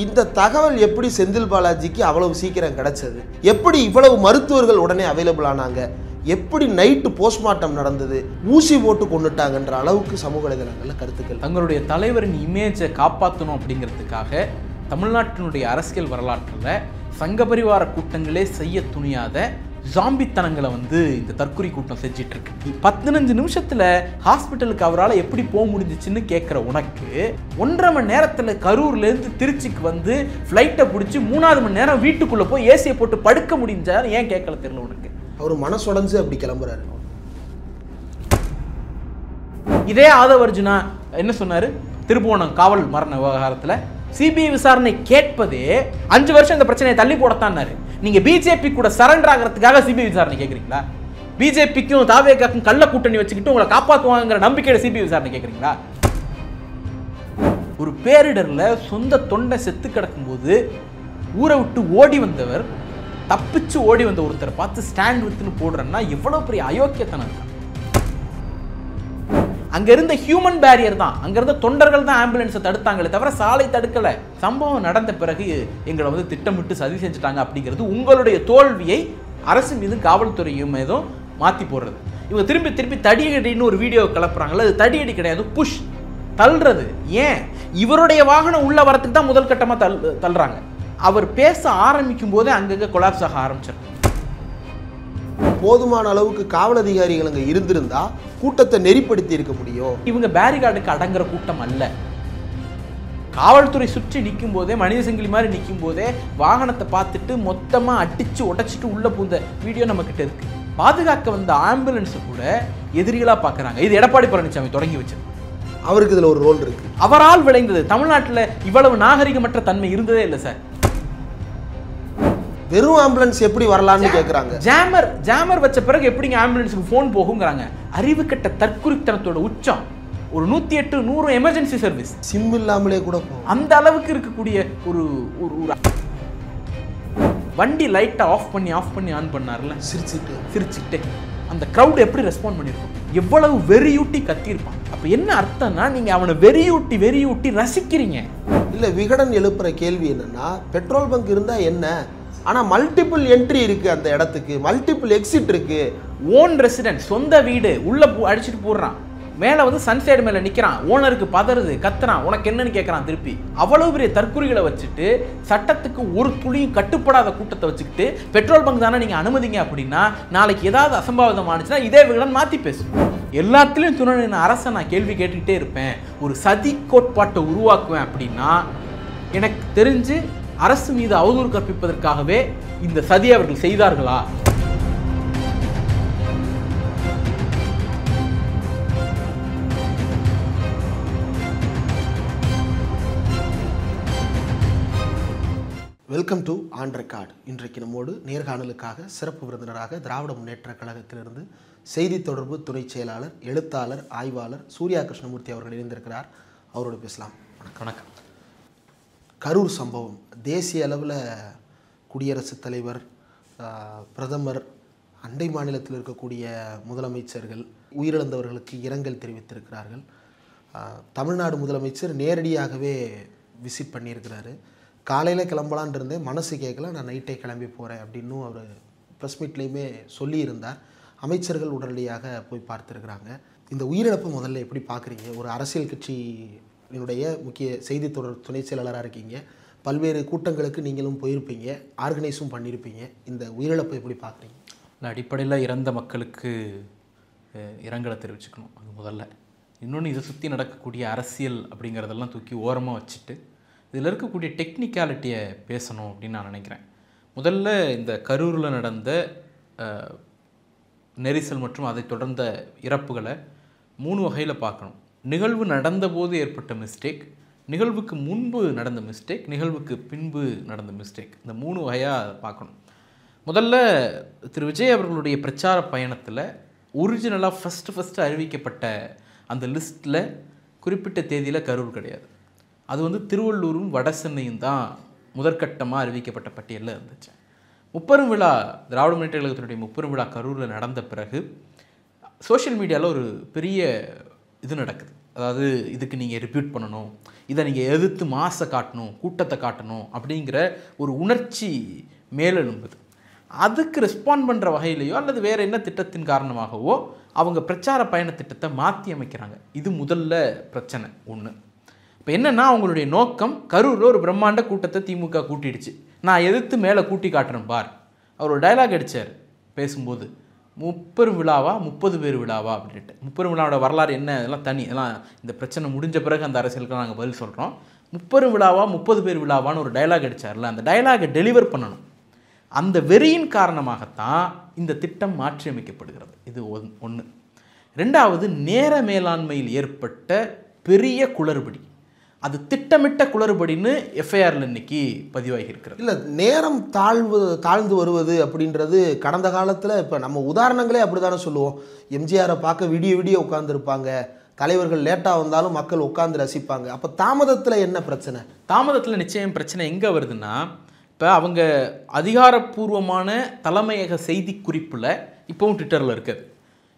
இந்த தகவல் எப்படி செந்தில் பாலாஜிக்கு அவ்வளவு சீக்கிரம் கிடைச்சது? எப்படி இவ்வளவு மருத்துவர்கள் உடனே அவைலபிள் ஆனாங்க? எப்படி நைட்டு போஸ்ட்மார்ட்டம் நடந்தது? ஊசி போட்டு கொண்டுட்டாங்கன்ற அளவுக்கு சமூக வலைதளங்களில் கருத்துக்கள். தங்களுடைய தலைவரின் இமேஜை காப்பாற்றணும் அப்படிங்கிறதுக்காக தமிழ்நாட்டினுடைய அரசியல் வரலாற்றில் சங்க பரிவார கூட்டங்களே செய்ய துணியாத ஜாம்பித்தனங்களை வந்து இந்த தற்கொலை கூட்டம் செஞ்சிட்டு இருக்கு. 15 நிமிஷத்துல ஹாஸ்பிட்டலுக்கு அவரால் எப்படி போக முடிஞ்சிச்சுன்னு கேட்குற உனக்கு 1.5 மணி நேரத்தில் கரூர்லேருந்து திருச்சிக்கு வந்து ஃப்ளைட்டை பிடிச்சி 3வது மணி நேரம் வீட்டுக்குள்ளே போய் ஏசியை போட்டு படுக்க முடிஞ்சா ஏன் கேட்கல தெரியல உனக்கு? அவர் மனசுடைஞ்சு அப்படி கிளம்புறாரு. இதே ஆதவர்ஜுனா என்ன சொன்னாரு? திருப்புவனம் காவல் மரண விவகாரத்தில் சிபிஐ விசாரணை கேட்பதே 5 வருஷம் இந்த பிரச்சனையை தள்ளி போடத்தான்னாரு. நீங்க பிஜேபி கூட சரண்டர் ஆகிறதுக்காக சிபிஐ விசாரணை கேட்குறீங்களா? பிஜேபிக்கும் தாவேகாக்கும் கள்ள கூட்டணி வச்சுக்கிட்டு உங்களை காப்பாற்றுவாங்கிற நம்பிக்கையில சிபிஐ விசாரணை கேட்குறீங்களா? ஒரு பேரிடர்ல சொந்த தொண்டை செத்து கிடக்கும்போது ஊரை விட்டு ஓடி வந்தவர், தப்பிச்சு ஓடி வந்த ஒருத்தரை பார்த்து ஸ்டாண்ட் வித்துன்னு போடுறேன்னா எவ்வளவு பெரிய அயோக்கியத்தனம். அங்க இருந்த ஹியூமன் பேரியர் தான், அங்க இருந்த தொண்டர்கள் தான் ஆம்புலன்ஸை தடுத்தாங்களே தவிர சாலை தடுக்கல. சம்பவம் நடந்த பிறகு எங்களை வந்து திட்டமிட்டு சதி செஞ்சுட்டாங்க அப்படிங்கிறது உங்களுடைய தோல்வியை அரசு மீது காவல்துறையும் மீதும் மாத்தி போடுறது. இவங்க திருப்பி திருப்பி தடியடின்னு ஒரு வீடியோ கிளப்புறாங்கல்ல, அது தடியடி கிடையாது, புஷ், தள்ளுறது. ஏன்? இவருடைய வாகனம் உள்ள வரத்துக்கு தான் முதல் கட்டமா தள்ளுறாங்க. அவர் பேச ஆரம்பிக்கும் போதே அங்கங்க கொலாப்ஸ் ஆக ஆரம்பிச்சிடும். போதுமான அளவுக்கு காவல் அதிகாரிகள் அங்கே இருந்திருந்தா கூட்டத்தை நெறிப்படுத்தி இருக்க முடியும். இவங்க பேரிகார்டுக்கு அடங்குற கூட்டம் அல்ல. காவல்துறை சுற்றி நிற்கும் போதே, மனித சங்கிலி மாதிரி நிற்கும் போதே வாகனத்தை பார்த்துட்டு மொத்தமா அடிச்சு உடைச்சிட்டு உள்ள பூந்த வீடியோ நம்ம கிட்ட இருக்கு. பாதுகாக்க வந்த ஆம்புலன்ஸ் கூட எதிரிகளா பாக்குறாங்க. இது எடப்பாடி பழனிசாமி தொடங்கி வச்சது. அவருக்கு இதுல ஒரு ரோல் இருக்கு. அவரால் விளைந்தது. தமிழ்நாட்டில் இவ்வளவு நாகரிகமற்ற தன்மை இருந்ததே இல்லை சார். வெறும் ஆம்புலன்ஸ் எப்படி வரலாம்னு கேட்குறாங்க. ஜாமர் வச்ச பிறகு எப்படிங்க ஆம்புலன்ஸுக்கு ஃபோன் போகுங்கிறாங்க. அறிவு கட்ட தற்குறித்தனத்தோட உச்சம். ஒரு 108 100 எமர்ஜென்சி சர்வீஸ் சிம் இல்லாமலே கூட அந்த அளவுக்கு இருக்கக்கூடிய ஒரு வண்டி லைட்டை ஆஃப் பண்ணி ஆன் பண்ணார்ல, சிரிச்சுட்டு அந்த க்ரௌட் எப்படி ரெஸ்பாண்ட் பண்ணியிருக்கும்? எவ்வளவு வெறியூட்டி கத்தியிருப்பான். அப்போ என்ன அர்த்தம்னா, நீங்க அவனை வெறியூட்டி ரசிக்கிறீங்க. இல்லை, விகடன் எழுப்புற கேள்வி என்னன்னா, பெட்ரோல் பங்க் இருந்தா என்ன, ஆனால் மல்டிபிள் என்ட்ரி இருக்கு, அந்த இடத்துக்கு மல்டிபிள் எக்ஸிட் இருக்கு. ஓன் ரெசிடென்ட், சொந்த வீடு, உள்ள அடிச்சுட்டு போடுறான். மேலே வந்து சன்சைடு மேலே நிற்கிறான். ஓனருக்கு பதறுது, கத்துறான், உனக்கு என்னன்னு கேட்குறான். திருப்பி அவ்வளவு பெரிய தற்குறிகளை வச்சுட்டு, சட்டத்துக்கு ஒரு துளியும் கட்டுப்படாத கூட்டத்தை வச்சுக்கிட்டு பெட்ரோல் பங்க் தானே நீங்கள் அனுமதிங்க அப்படின்னா, நாளைக்கு ஏதாவது அசம்பாவிதம் ஆனிச்சுன்னா இதே விகடன் மாற்றி பேசும். எல்லாத்துலேயும் துணை அரசை நான் கேள்வி கேட்டுக்கிட்டே இருப்பேன். ஒரு சதி கோட்பாட்டை உருவாக்குவேன் அப்படின்னா, எனக்கு தெரிஞ்சு அரசு மீது அவதூறு கற்பிப்பதற்காகவே இந்த சதி அவர்கள் செய்தார்களா? Welcome to on record. இன்றைக்கு நம்மோடு நேர்காணலுக்காக சிறப்பு விருந்தினராக திராவிட முன்னேற்ற கழகத்திலிருந்து செய்தி தொடர்பு துணை செயலாளர், எழுத்தாளர், ஆய்வாளர் சூர்யா கிருஷ்ணமூர்த்தி அவர்கள் இணைந்திருக்கிறார். அவரோடு பேசலாம். வணக்கம். கரூர் சம்பவம் தேசிய அளவில் குடியரசுத் தலைவர், பிரதமர், அண்டை மாநிலத்தில் இருக்கக்கூடிய முதலமைச்சர்கள் உயிரிழந்தவர்களுக்கு இரங்கல் தெரிவித்திருக்கிறார்கள். தமிழ்நாடு முதலமைச்சர் நேரடியாகவே விசிட் பண்ணியிருக்கிறாரு. காலையில் கிளம்பலான் இருந்தேன், மனசு கேட்கல, நான் நைட்டே கிளம்பி போகிறேன் அப்படின்னு அவர் ப்ரெஸ் மீட்லேயுமே சொல்லியிருந்தார். அமைச்சர்கள் உடனடியாக போய் பார்த்துருக்குறாங்க. இந்த உயிரிழப்பு முதல்ல எப்படி பார்க்குறீங்க? ஒரு அரசியல் கட்சியினுடைய முக்கிய செய்தி தொடர் துணை செயலாளராக இருக்கீங்க, பல்வேறு கூட்டங்களுக்கு நீங்களும் போயிருப்பீங்க, ஆர்கனைஸும் பண்ணியிருப்பீங்க. இந்த உயிரிழப்பை எப்படி பார்க்குறீங்க? அடிப்படையில் இறந்த மக்களுக்கு இரங்கலை தெரிவிச்சுக்கணும், அது முதல்ல. இன்னொன்று, இதை சுற்றி நடக்கக்கூடிய அரசியல் அப்படிங்கிறதெல்லாம் தூக்கி ஓரமாக வச்சுட்டு இதில் இருக்கக்கூடிய டெக்னிக்காலிட்டியை பேசணும் அப்படின்னு நான் நினைக்கிறேன். முதல்ல இந்த கரூரில் நடந்த நெரிசல் மற்றும் அதை தொடர்ந்த இறப்புகளை 3 வகையில் பார்க்கணும். நிகழ்வு நடந்தபோது ஏற்பட்ட மிஸ்டேக், நிகழ்வுக்கு முன்பு நடந்த மிஸ்டேக், நிகழ்வுக்கு பின்பு நடந்த மிஸ்டேக். இந்த 3 வகையாக பார்க்கணும். முதல்ல திரு விஜய் அவர்களுடைய பிரச்சார பயணத்தில் ஒரிஜினலாக ஃபஸ்ட்டு அறிவிக்கப்பட்ட அந்த லிஸ்ட்டில் குறிப்பிட்ட தேதியில் கரூர் கிடையாது. அது வந்து திருவள்ளூரும் வட சென்னையும் தான் முதற்கட்டமாக அறிவிக்கப்பட்ட பட்டியலில் இருந்துச்சு. முப்பெரும் விழா, திராவிட முன்னேற்ற கழகத்தினுடைய முப்பெரும் விழா கரூரில் நடந்த பிறகு சோஷியல் மீடியாவில் ஒரு பெரிய இது நடக்குது. அதாவது இதுக்கு நீங்கள் ரிப்பீட் பண்ணணும், இதை நீங்கள் எதிர்த்து மாசை காட்டணும், கூட்டத்தை காட்டணும் அப்படிங்கிற ஒரு உணர்ச்சி மேலெழும்புது. அதுக்கு ரெஸ்பாண்ட் பண்ணுற வகையிலையோ அல்லது வேறு என்ன திட்டத்தின் காரணமாகவோ அவங்க பிரச்சார பயண திட்டத்தை மாற்றி அமைக்கிறாங்க. இது முதல்ல பிரச்சனை ஒன்று. இப்போ என்னென்னா அவங்களுடைய நோக்கம், கரூரில் ஒரு பிரம்மாண்ட கூட்டத்தை திமுக கூட்டிடுச்சு, நான் எதிர்த்து மேலே கூட்டி காட்டுறேன் பார். அவர் ஒரு டைலாக் அடித்தார் பேசும்போது, 30 விழாவா 30 பேர் விழாவா அப்படின்ட்டு. 30 விழாவோட வரலாறு என்ன, அதெல்லாம் தனி, அதெல்லாம் இந்த பிரச்சனை முடிஞ்ச பிறகு அந்த அரசியலுக்கு நாங்கள் பதில் சொல்கிறோம். 30 விழாவா 30 பேர் விழாவான்னு ஒரு டைலாக் அடித்தார்ல, அந்த டைலாகை டெலிவர் பண்ணணும். அந்த வெறியின் காரணமாகத்தான் இந்த திட்டம் மாற்றி அமைக்கப்படுகிறது. இது ஒன்று. ரெண்டாவது, நேர மேலாண்மையில் ஏற்பட்ட பெரிய குளறுபடி. அது திட்டமிட்ட குளறுபடின்னு எஃப்ஐஆரில் இன்னைக்கு பதிவாகி இருக்கிறது. இல்லை, நேரம் தாழ்ந்து வருவது அப்படின்றது கடந்த காலத்தில் இப்போ நம்ம உதாரணங்களே அப்படி தானே சொல்லுவோம். எம்ஜிஆரை பார்க்க விடிய உட்காந்துருப்பாங்க, தலைவர்கள் லேட்டாக வந்தாலும் மக்கள் உட்காந்து ரசிப்பாங்க. அப்போ தாமதத்தில் என்ன பிரச்சனை? தாமதத்தில் நிச்சயம் பிரச்சனை எங்கே வருதுன்னா, இப்போ அவங்க அதிகாரப்பூர்வமான தலைமையக செய்தி குறிப்பில் இப்போவும் ட்விட்டரில் இருக்குது,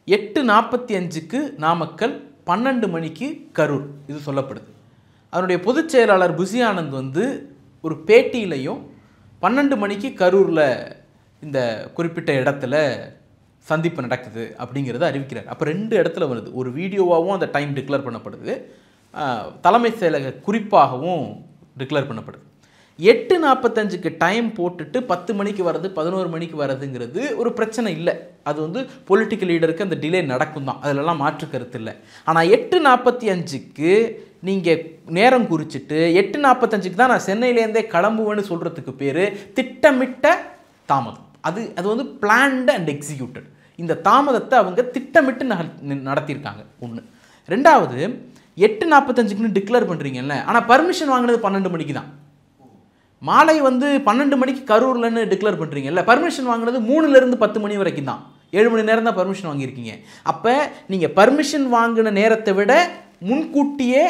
8:45க்கு நாமக்கல், 12 மணிக்கு கரூர், இது சொல்லப்படுது. அதனுடைய பொதுச் செயலாளர் புசி ஆனந்த் வந்து ஒரு பேட்டியிலையும் 12 மணிக்கு கரூரில் இந்த குறிப்பிட்ட இடத்துல சந்திப்பு நடக்குது அப்படிங்கிறத அறிவிக்கிறார். அப்போ 2 இடத்துல வருது, ஒரு வீடியோவாகவும் அந்த டைம் டிக்ளேர் பண்ணப்படுது, தலைமை செயலக குறிப்பாகவும் டிக்ளேர் பண்ணப்படுது. 8:45க்கு டைம் போட்டுட்டு 10 மணிக்கு வர்றது 11 மணிக்கு வர்றதுங்கிறது ஒரு பிரச்சனை இல்லை. அது வந்து பொலிட்டிக்கல் லீடருக்கு அந்த டிலே நடக்கும் தான், அதிலெல்லாம் மாற்று கருத்து இல்லை. ஆனால் 8:45க்கு நீங்கள் நேரம் குறிச்சிட்டு 8:45க்கு தான் நான் சென்னையிலேருந்தே கிளம்புவேன்னு சொல்கிறதுக்கு பேர் திட்டமிட்ட தாமதம். அது வந்து பிளான்டு அண்ட் எக்ஸிக்யூட்டட். இந்த தாமதத்தை அவங்க திட்டமிட்டு நடத்தியிருக்காங்க. ஒன்று. ரெண்டாவது, 8:45க்குன்னு டிக்ளேர் பண்ணுறீங்கல்ல, ஆனால் பர்மிஷன் வாங்கினது 12 மணிக்கு தான். மாலை வந்து 12 மணிக்கு கரூர்லன்னு டிக்ளேர் பண்ணுறீங்கல்ல, பர்மிஷன் வாங்கினது 3லேருந்து 10 மணி வரைக்கும் தான். 7 மணி நேரம் தான் பர்மிஷன் வாங்கியிருக்கீங்க. அப்போ நீங்கள் பர்மிஷன் வாங்கின நேரத்தை விட முன்கூட்டியே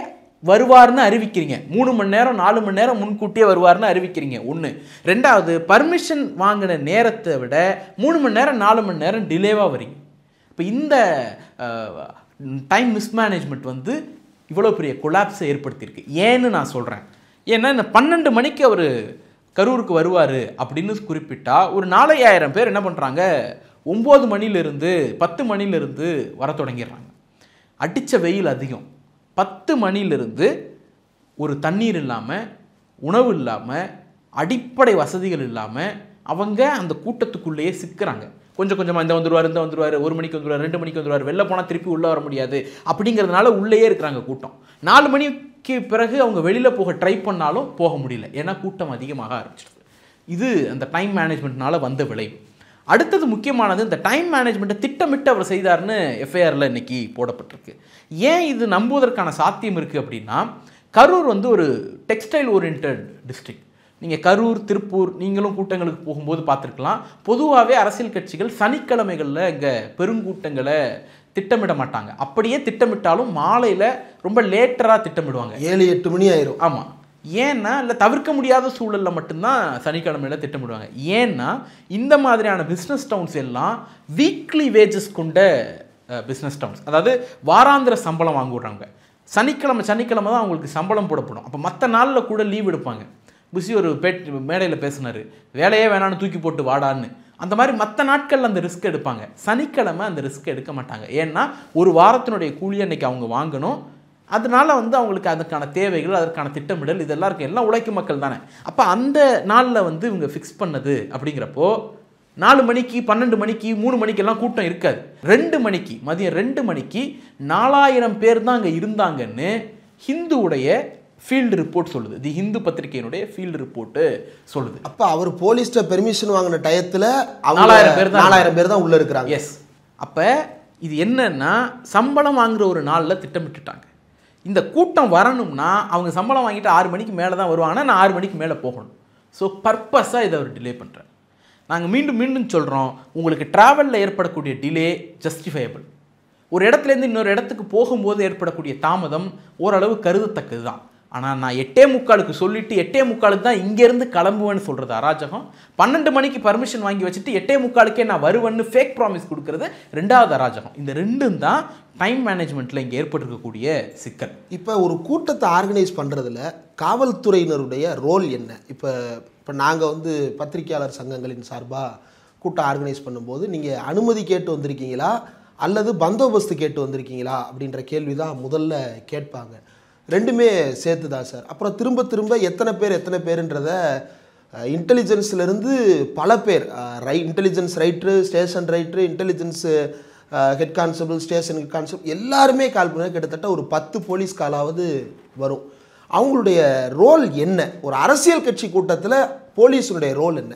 வருவார்னு அறிவிக்கிறீங்க. 3 மணி நேரம் 4 மணி நேரம் முன்கூட்டியே வருவார்னு அறிவிக்கிறீங்க. ஒன்று. ரெண்டாவது, பர்மிஷன் வாங்கின நேரத்தை விட 3 மணி நேரம் 4 மணி நேரம் டிலேவாக வரீங்க. இப்போ இந்த டைம் மிஸ்மேனேஜ்மெண்ட் வந்து இவ்வளோ பெரிய கொலாப்ஸை ஏற்படுத்தியிருக்கு. ஏன்னு நான் சொல்கிறேன். ஏன்னா இந்த 12 மணிக்கு அவர் கரூருக்கு வருவார் அப்படின்னு குறிப்பிட்டா ஒரு 4000 பேர் என்ன பண்ணுறாங்க, 9 மணிலிருந்து 10 மணிலிருந்து வர தொடங்கிடுறாங்க. அடித்த வெயில் அதிகம். 10 மணிலிருந்து ஒரு தண்ணீர் இல்லாமல், உணவு இல்லாமல், அடிப்படை வசதிகள் இல்லாமல் அவங்க அந்த கூட்டத்துக்குள்ளேயே சிக்கிறாங்க. கொஞ்சம் கொஞ்சமாக இந்த வந்துடுவார் 1 மணிக்கு வந்துடுவார், 2 மணிக்கு வந்துடுவார், வெளில போனால் திருப்பி உள்ளே வர முடியாது அப்படிங்கிறதுனால உள்ளேயே இருக்கிறாங்க கூட்டம். 4 மணிக்கு பிறகு அவங்க வெளியில் போக ட்ரை பண்ணாலும் போக முடியல, ஏன்னா கூட்டம் அதிகமாக ஆரம்பிச்சிடுது. இது அந்த டைம் மேனேஜ்மெண்ட்னால வந்த விளைவு. அடுத்தது முக்கியமானது, இந்த டைம் மேனேஜ்மெண்ட்டை திட்டமிட்டு அவர் செய்தார்னு எஃப்ஐஆரில் இன்றைக்கி போடப்பட்டிருக்கு. ஏன் இது நம்புவதற்கான சாத்தியம் இருக்குது அப்படின்னா, கரூர் வந்து ஒரு டெக்ஸ்டைல் ஓரியன்ட் டிஸ்ட்ரிக்ட். நீங்கள் கரூர், திருப்பூர் நீங்களும் கூட்டங்களுக்கு போகும்போது பார்த்துருக்கலாம். பொதுவாகவே அரசியல் கட்சிகள் சனிக்கிழமைகளில் இங்கே பெருங்கூட்டங்களை திட்டமிட மாட்டாங்க. அப்படியே திட்டமிட்டாலும் மாலையில் ரொம்ப லேட்டராக திட்டமிடுவாங்க, 7-8 மணி ஆயிரும். ஆமாம். ஏன்னா இல்லை, தவிர்க்க முடியாத சூழலில் மட்டும்தான் சனிக்கிழமையில் திட்டமிடுவாங்க. ஏன்னா இந்த மாதிரியான பிஸ்னஸ் டவுன்ஸ் எல்லாம் வீக்லி வேஜஸ் கொண்ட பிஸ்னஸ் டவுன்ஸ், அதாவது வாராந்திர சம்பளம் வாங்குறாங்க. சனிக்கிழமை தான் அவங்களுக்கு சம்பளம் போடப்படும். அப்போ மற்ற நாளில் கூட லீவ் எடுப்பாங்க. புசி ஒரு மேடையில் பேசினார், வேலையே வேணான்னு தூக்கி போட்டு வாடான்னு. அந்த மாதிரி மற்ற நாட்களில் அந்த ரிஸ்க் எடுப்பாங்க, சனிக்கிழமை அந்த ரிஸ்க் எடுக்க மாட்டாங்க. ஏன்னா ஒரு வாரத்தினுடைய கூலி அன்னைக்கு அவங்க வாங்கணும். அதனால வந்து அவங்களுக்கு அதுக்கான தேவைகள், அதற்கான திட்டமிடல் இதெல்லாம் இருக்குது. எல்லாம் உழைக்கும் மக்கள் தானே. அப்போ அந்த நாளில் வந்து இவங்க ஃபிக்ஸ் பண்ணது அப்படிங்கிறப்போ 4 மணிக்கு 12 மணிக்கு 3 மணிக்கெல்லாம் கூட்டம் இருக்காது. 2 மணிக்கு மதியம் 2 மணிக்கு 4000 பேர் தான் அங்கே இருந்தாங்கன்னு ஹிந்துவுடைய ஃபீல்டு ரிப்போர்ட் சொல்லுது. தி ஹிந்து பத்திரிகையினுடைய ஃபீல்டு ரிப்போர்ட்டு சொல்லுது. அப்போ அவர் போலீஸ்ட்ட பெர்மிஷன் வாங்கின டயத்தில் 4000 பேர் தான் உள்ளே இருக்கிறாங்க. எஸ். அப்போ இது என்னன்னா, சம்பளம் வாங்குகிற ஒரு நாளில் திட்டமிட்டுட்டாங்க. இந்த கூட்டம் வரணும்னா அவங்க சம்பளம் வாங்கிட்டு 6 மணிக்கு மேலே தான் வருவாங்கன்னா நான் 6 மணிக்கு மேலே போகணும். ஸோ பர்பஸாக இதை அவர் டிலே பண்ணுறார். நாங்கள் மீண்டும் சொல்கிறோம், உங்களுக்கு ட்ராவலில் ஏற்படக்கூடிய டிலே ஜஸ்டிஃபையபிள். ஒரு இடத்துலேருந்து இன்னொரு இடத்துக்கு போகும்போது ஏற்படக்கூடிய தாமதம் ஓரளவு கருதத்தக்கது தான். ஆனால் நான் 8:45 சொல்லிவிட்டு 8:45 தான் இங்கேருந்து கிளம்புவேன்னு சொல்கிறது அராஜகம். 12 மணிக்கு பர்மிஷன் வாங்கி வச்சுட்டு 8:45 நான் வருவேன்னு ஃபேக் ப்ராமிஸ் கொடுக்கறது ரெண்டாவது அராஜகம். இந்த ரெண்டும் தான் டைம் மேனேஜ்மெண்ட்டில் இங்கே ஏற்பட்டிருக்கக்கூடிய சிக்கல். இப்போ ஒரு கூட்டத்தை ஆர்கனைஸ் பண்ணுறதுல காவல்துறையினருடைய ரோல் என்ன? இப்போ நாங்கள் வந்து பத்திரிகையாளர் சங்கங்களின் சார்பாக கூட்டம் ஆர்கனைஸ் பண்ணும்போது நீங்கள் அனுமதி கேட்டு வந்திருக்கீங்களா அல்லது பந்தோபஸ்து கேட்டு வந்திருக்கீங்களா அப்படின்ற கேள்வி தான் முதல்ல கேட்பாங்க. ரெண்டுமே சேர்த்து தான் சார். அப்புறம் திரும்ப திரும்ப எத்தனை பேருன்றத இன்டெலிஜென்ஸ்லேருந்து பல பேர் intelligence writer, station writer, intelligence head constable, station head constable எல்லாருமே கால் பண்ண கிட்டத்தட்ட ஒரு 10 போலீஸ் காலாவது வரும். அவங்களுடைய ரோல் என்ன? ஒரு அரசியல் கட்சி கூட்டத்தில் போலீஸுடைய ரோல் என்ன?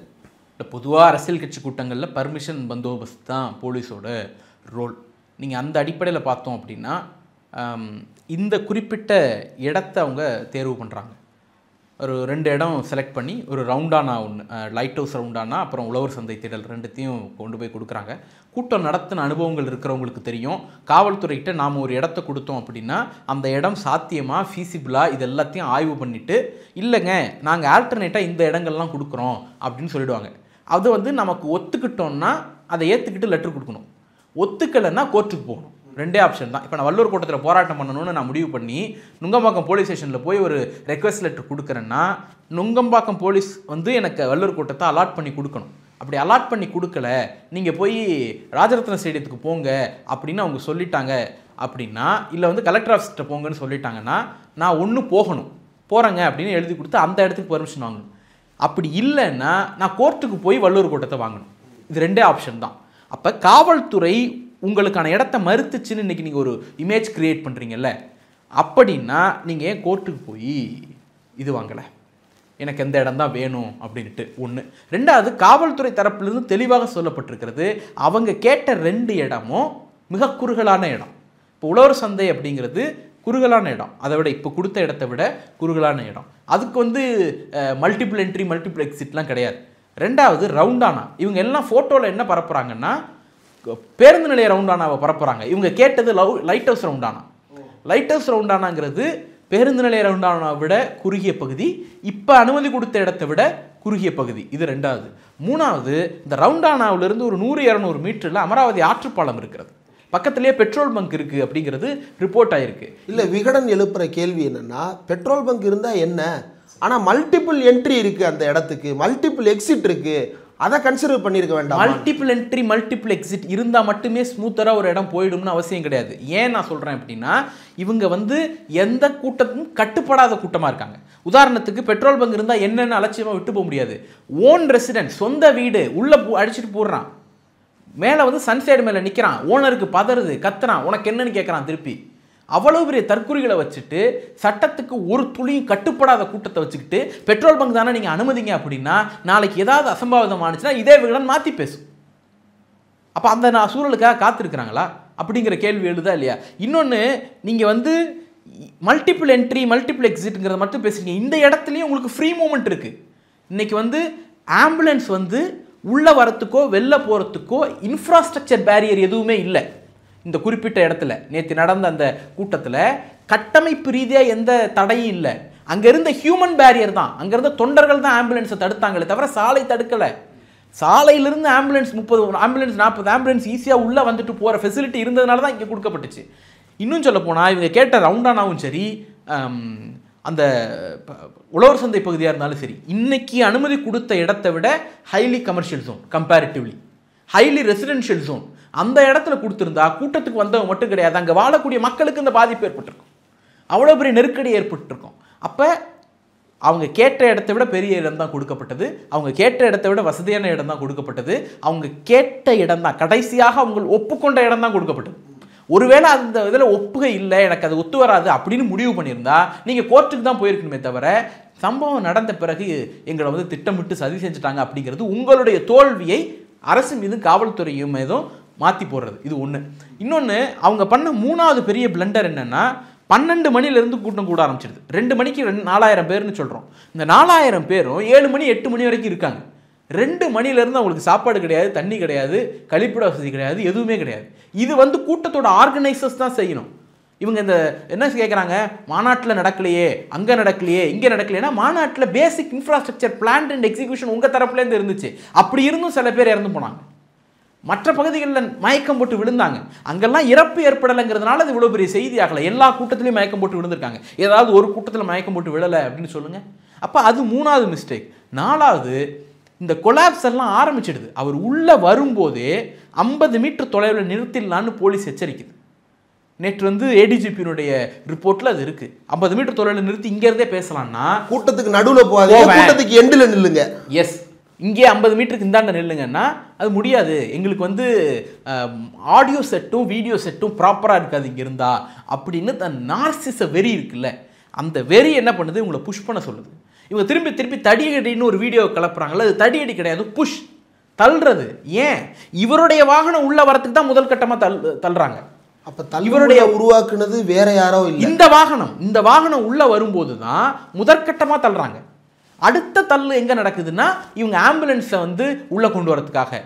பொதுவாக அரசியல் கட்சி கூட்டங்களில் பர்மிஷன் பந்தோபஸ்து தான் போலீஸோட ரோல். நீங்கள் அந்த அடிப்படையில் பார்த்தோம் அப்படின்னா இந்த குறிப்பிட்ட இடத்த அவங்க தேர்வு பண்ணுறாங்க. ஒரு 2 இடம் செலக்ட் பண்ணி ஒரு ரவுண்டானா ஒன்று, லைட் ஹவுஸ் ரவுண்டானா, அப்புறம் உழவர் சந்தை திடல், ரெண்டுத்தையும் கொண்டு போய் கொடுக்குறாங்க. கூட்டம் நடத்தின அனுபவங்கள் இருக்கிறவங்களுக்கு தெரியும், காவல்துறைகிட்ட நாம் ஒரு இடத்த கொடுத்தோம் அப்படின்னா அந்த இடம் சாத்தியமாக ஃபீஸிபிளாக இது எல்லாத்தையும் ஆய்வு பண்ணிவிட்டு இல்லைங்க நாங்கள் ஆல்டர்னேட்டாக இந்த இடங்கள்லாம் கொடுக்குறோம் அப்படின்னு சொல்லிவிடுவாங்க. அது வந்து நமக்கு ஒத்துக்கிட்டோம்னா அதை ஏற்றுக்கிட்டு லெட்டர் கொடுக்கணும், ஒத்துக்கலைன்னா கோர்ட்டுக்கு போகணும். 2 ஆப்ஷன் தான். இப்போ நான் வள்ளூர் கோட்டத்தில் போராட்டம் பண்ணணும்னு நான் முடிவு பண்ணி நுங்கம்பாக்கம் போலீஸ் ஸ்டேஷனில் போய் ஒரு ரெக்வஸ்ட் லெட்டர் கொடுக்குறேன்னா நுங்கம்பாக்கம் போலீஸ் வந்து எனக்கு வள்ளூர் கோட்டத்தை அலாட் பண்ணி கொடுக்கணும். அப்படி அலாட் பண்ணி கொடுக்கல, நீங்கள் போய் ராஜரத்ன ஸ்டேடியத்துக்கு போங்க அப்படின்னு அவங்க சொல்லிட்டாங்க அப்படின்னா, இல்லை வந்து கலெக்டர் ஆஃபீஸ்கிட்ட போங்கன்னு சொல்லிட்டாங்கன்னா நான் ஒன்று போகிறேங்க அப்படின்னு எழுதி கொடுத்து அந்த இடத்துக்கு பெர்மிஷன் வாங்கணும். அப்படி இல்லைன்னா நான் கோர்ட்டுக்கு போய் வள்ளூர் கோட்டத்தை வாங்கணும். இது 2 ஆப்ஷன் தான். அப்போ காவல்துறை உங்களுக்கான இடத்த மறுத்துச்சுன்னு இன்றைக்கி நீங்கள் ஒரு இமேஜ் க்ரியேட் பண்ணுறீங்கல்ல, அப்படின்னா நீங்கள் ஏன் கோர்ட்டுக்கு போய் இது வாங்கலை, எனக்கு எந்த இடம் தான் வேணும் அப்படின்ட்டு? ஒன்று. 2வது, காவல்துறை தரப்பிலிருந்து தெளிவாக சொல்லப்பட்டிருக்கிறது, அவங்க கேட்ட 2 இடமும் மிக குறுகலான இடம். இப்போ உழவர் சந்தை அப்படிங்கிறது குறுகலான இடம், அதை விட இப்போ கொடுத்த இடத்த விட குறுகலான இடம். அதுக்கு வந்து மல்டிபிள் என்ட்ரி மல்டிபிள் எக்ஸிட்லாம் கிடையாது. 2வது, ரவுண்டானா. இவங்க எல்லாம் ஃபோட்டோவில் என்ன பரப்புகிறாங்கன்னா பேருந்து நிலைய ரவுண்டானாவை பரப்புகிறாங்க. இவங்க கேட்டது லைட் ஹவுஸ் ரவுண்டானா. லைட் ஹவுஸ் ரவுண்டானாங்கிறது பேருந்து நிலைய ரவுண்டானாவை விட குறுகிய பகுதி, இப்போ அனுமதி கொடுத்த இடத்தை விட குறுகிய பகுதி. இது 2வது. 3வது, இந்த ரவுண்டானாவிலிருந்து ஒரு 100-200 மீட்டரில் அமராவதி ஆற்றுப்பாலம் இருக்கிறது, பக்கத்திலேயே பெட்ரோல் பங்க் இருக்குது அப்படிங்கிறது ரிப்போர்ட் ஆகிருக்கு. இல்லை, விகடன் எழுப்புகிற கேள்வி என்னென்னா, பெட்ரோல் பங்க் இருந்தால் என்ன, ஆனால் மல்டிபிள் என்ட்ரி இருக்குது, அந்த இடத்துக்கு மல்டிபிள் எக்ஸிட் இருக்குது, அதை கன்சிடர் பண்ணியிருக்க வேண்டாம். மல்டிபிள் என்ட்ரி மல்டிபிள் எக்ஸிட் இருந்தால் மட்டுமே ஸ்மூத்தராக ஒரு இடம் போயிடும்னு அவசியம் கிடையாது. ஏன் நான் சொல்கிறேன் அப்படின்னா, இவங்க வந்து எந்த கூட்டத்துக்கும் கட்டுப்படாத கூட்டமாக இருக்காங்க. உதாரணத்துக்கு பெட்ரோல் பங்க் இருந்தால் என்னென்ன அலட்சியமாக விட்டு போக முடியாது. ஓன் ரெசிடென்ட், சொந்த வீடு, உள்ளே அடிச்சுட்டு போடுறான், மேலே வந்து சன்சைடு மேலே நிற்கிறான், ஓனருக்கு பதறுது, கத்துறான், உனக்கு என்னன்னு கேட்குறான் திருப்பி. அவ்வளோ பெரிய தற்குறிகளை வச்சுட்டு சட்டத்துக்கு ஒரு துளியும் கட்டுப்படாத கூட்டத்தை வச்சுக்கிட்டு பெட்ரோல் பங்க் தானே நீங்கள் அனுமதிங்க அப்படின்னா நாளைக்கு ஏதாவது அசம்பாவிதம் ஆனிச்சுன்னா இதே விகடன் மாற்றி பேசும். அப்போ அந்த சூழலுக்காக காத்திருக்கிறாங்களா அப்படிங்கிற கேள்வி எழுதா இல்லையா? இன்னொன்று, நீங்கள் வந்து மல்டிபிள் என்ட்ரி மல்டிபிள் எக்ஸிட்டுங்கிறத மட்டும் பேசுறீங்க, இந்த இடத்துலையும் உங்களுக்கு ஃப்ரீ மூமெண்ட் இருக்குது. இன்றைக்கி வந்து ஆம்புலன்ஸ் வந்து உள்ளே வரத்துக்கோ வெளில போகிறதுக்கோ இன்ஃப்ராஸ்ட்ரக்சர் பேரியர் எதுவுமே இல்லை. இந்த குறிப்பிட்ட இடத்துல நேற்று நடந்த அந்த கூட்டத்தில் கட்டமைப்பு ரீதியாக எந்த தடையும் இல்லை. அங்கே இருந்த ஹியூமன் பேரியர் தான், அங்கே இருந்த தொண்டர்கள் தான் ஆம்புலன்ஸை தடுத்தாங்களே தவிர சாலை தடுக்கலை. சாலையிலிருந்து ஆம்புலன்ஸ் 30 ஆம்புலன்ஸ் 40 ஆம்புலன்ஸ் ஈஸியாக உள்ளே வந்துட்டு போகிற ஃபெசிலிட்டி இருந்ததுனால தான் இங்கே கொடுக்கப்பட்டுச்சு. இன்னும் சொல்ல போனால் இவங்க கேட்ட ரவுண்டானாவும் சரி, அந்த உழவர் சந்தை பகுதியாக இருந்தாலும் சரி, இன்னைக்கு அனுமதி கொடுத்த இடத்தை விட highly commercial zone, comparatively highly residential zone, அந்த இடத்துல கொடுத்துருந்தா கூட்டத்துக்கு வந்தவங்க மட்டும் கிடையாது, அங்கே வாழக்கூடிய மக்களுக்கு இந்த பாதிப்பு ஏற்பட்டிருக்கும், அவ்வளோ பெரிய நெருக்கடி ஏற்பட்டிருக்கும். அப்போ அவங்க கேட்ட இடத்தை விட பெரிய இடம் தான் கொடுக்கப்பட்டது, அவங்க கேட்ட இடத்தை விட வசதியான இடம் தான் கொடுக்கப்பட்டது, அவங்க கேட்ட இடம் தான், கடைசியாக அவங்க ஒப்புக்கொண்ட இடம் தான் கொடுக்கப்பட்டது. ஒருவேளை அந்த இதில் ஒப்புகை இல்லை, எனக்கு அது ஒத்து வராது அப்படின்னு முடிவு பண்ணியிருந்தா நீங்கள் கோர்ட்டுக்கு தான் போயிருக்கணுமே தவிர, சம்பவம் நடந்த பிறகு எங்களை வந்து திட்டமிட்டு சதி செஞ்சுட்டாங்க அப்படிங்கிறது உங்களுடைய தோல்வியை அரசு மீது காவல்துறையும் மீதும் மாற்றி போடுறது. இது ஒன்று. இன்னொன்று, அவங்க பண்ண 3வது பெரிய பிளண்டர் என்னென்னா, 12 மணிலேருந்து கூட்டம் கூட ஆரம்பிச்சிடுது. 2 மணிக்கு 4000 பேர்னு சொல்கிறோம். இந்த 4000 பேரும் 7 மணி 8 மணி வரைக்கும் இருக்காங்க. 2 மணிலேருந்து அவங்களுக்கு சாப்பாடு கிடையாது, தண்ணி கிடையாது, கழிப்பிட வசதி கிடையாது, எதுவுமே கிடையாது. இது வந்து கூட்டத்தோட ஆர்கனைசர்ஸ் தான் செய்யணும். இவங்க இந்த என்ன கேட்குறாங்க, மாநாட்டில் நடக்கலையே, அங்கே நடக்கலையே, இங்கே நடக்கலையேன்னா மாநாட்டில் பேசிக் இன்ஃப்ராஸ்ட்ரக்சர் பிளான் அண்ட் எக்ஸிக்யூஷன் உங்கள் தரப்புலேருந்து இருந்துச்சு. அப்படி இருந்தும் சில பேர் இறந்து போனாங்க. மற்ற பகுதிகளில் மயக்கம் போட்டு விழுந்தாங்க. அங்கெல்லாம் இறப்பு ஏற்படலைங்கிறதுனால அது இவ்வளோ பெரிய செய்தி ஆகலை. எல்லா கூட்டத்திலையும் மயக்கம் போட்டு விழுந்திருக்காங்க. ஏதாவது ஒரு கூட்டத்தில் மயக்கம் போட்டு விழலை அப்படின்னு சொல்லுங்கள். அப்போ அது 3வது மிஸ்டேக். 4வது, இந்த கொலாப்ஸ் எல்லாம் ஆரம்பிச்சிடுது. அவர் உள்ளே வரும்போதே 50 மீட்டர் தொலைவில் நிறுத்திடலான்னு போலீஸ் எச்சரிக்குது. நேற்று ஏடிஜிபியினுடைய ரிப்போர்ட்டில் அது இருக்குது. 50 மீட்டர் தொலைவில் நிறுத்தி இங்கேருந்தே பேசலாம்னா கூட்டத்துக்கு நடுவில் போகாதீங்க, கூட்டத்துக்கு எண்டில் நில்லுங்க. எஸ், இங்கே 50 மீட்டருக்கு இந்தாண்ட நில்லுங்கன்னா அது முடியாது. எங்களுக்கு ஆடியோ செட்டும் வீடியோ செட்டும் ப்ராப்பராக இருக்காது இங்கே இருந்தா அப்படின்னு தன் நார்சிச வெறி இருக்குல்ல, அந்த வெறி என்ன பண்ணுது, உங்களை புஷ் பண்ண சொல்லுது. இவங்க திருப்பி திருப்பி தடியடின்னு ஒரு வீடியோ கலப்புறாங்களா, அது தடியடி கிடையாது, புஷ், தள்ளுறது. ஏன் இவருடைய வாகனம் உள்ள வரத்துக்கு தான் முதல் கட்டமாக தள்ளுறாங்க. அப்போ இவருடைய உருவாக்குனது வேற யாரோ இல்லை. இந்த வாகனம் உள்ள வரும்போது தான் முதற்கட்டமாக தள்ளுறாங்க. அடுத்த தள்ளு எங்கே நடக்குதுன்னா, இவங்க ஆம்புலன்ஸை உள்ளே கொண்டு வரதுக்காக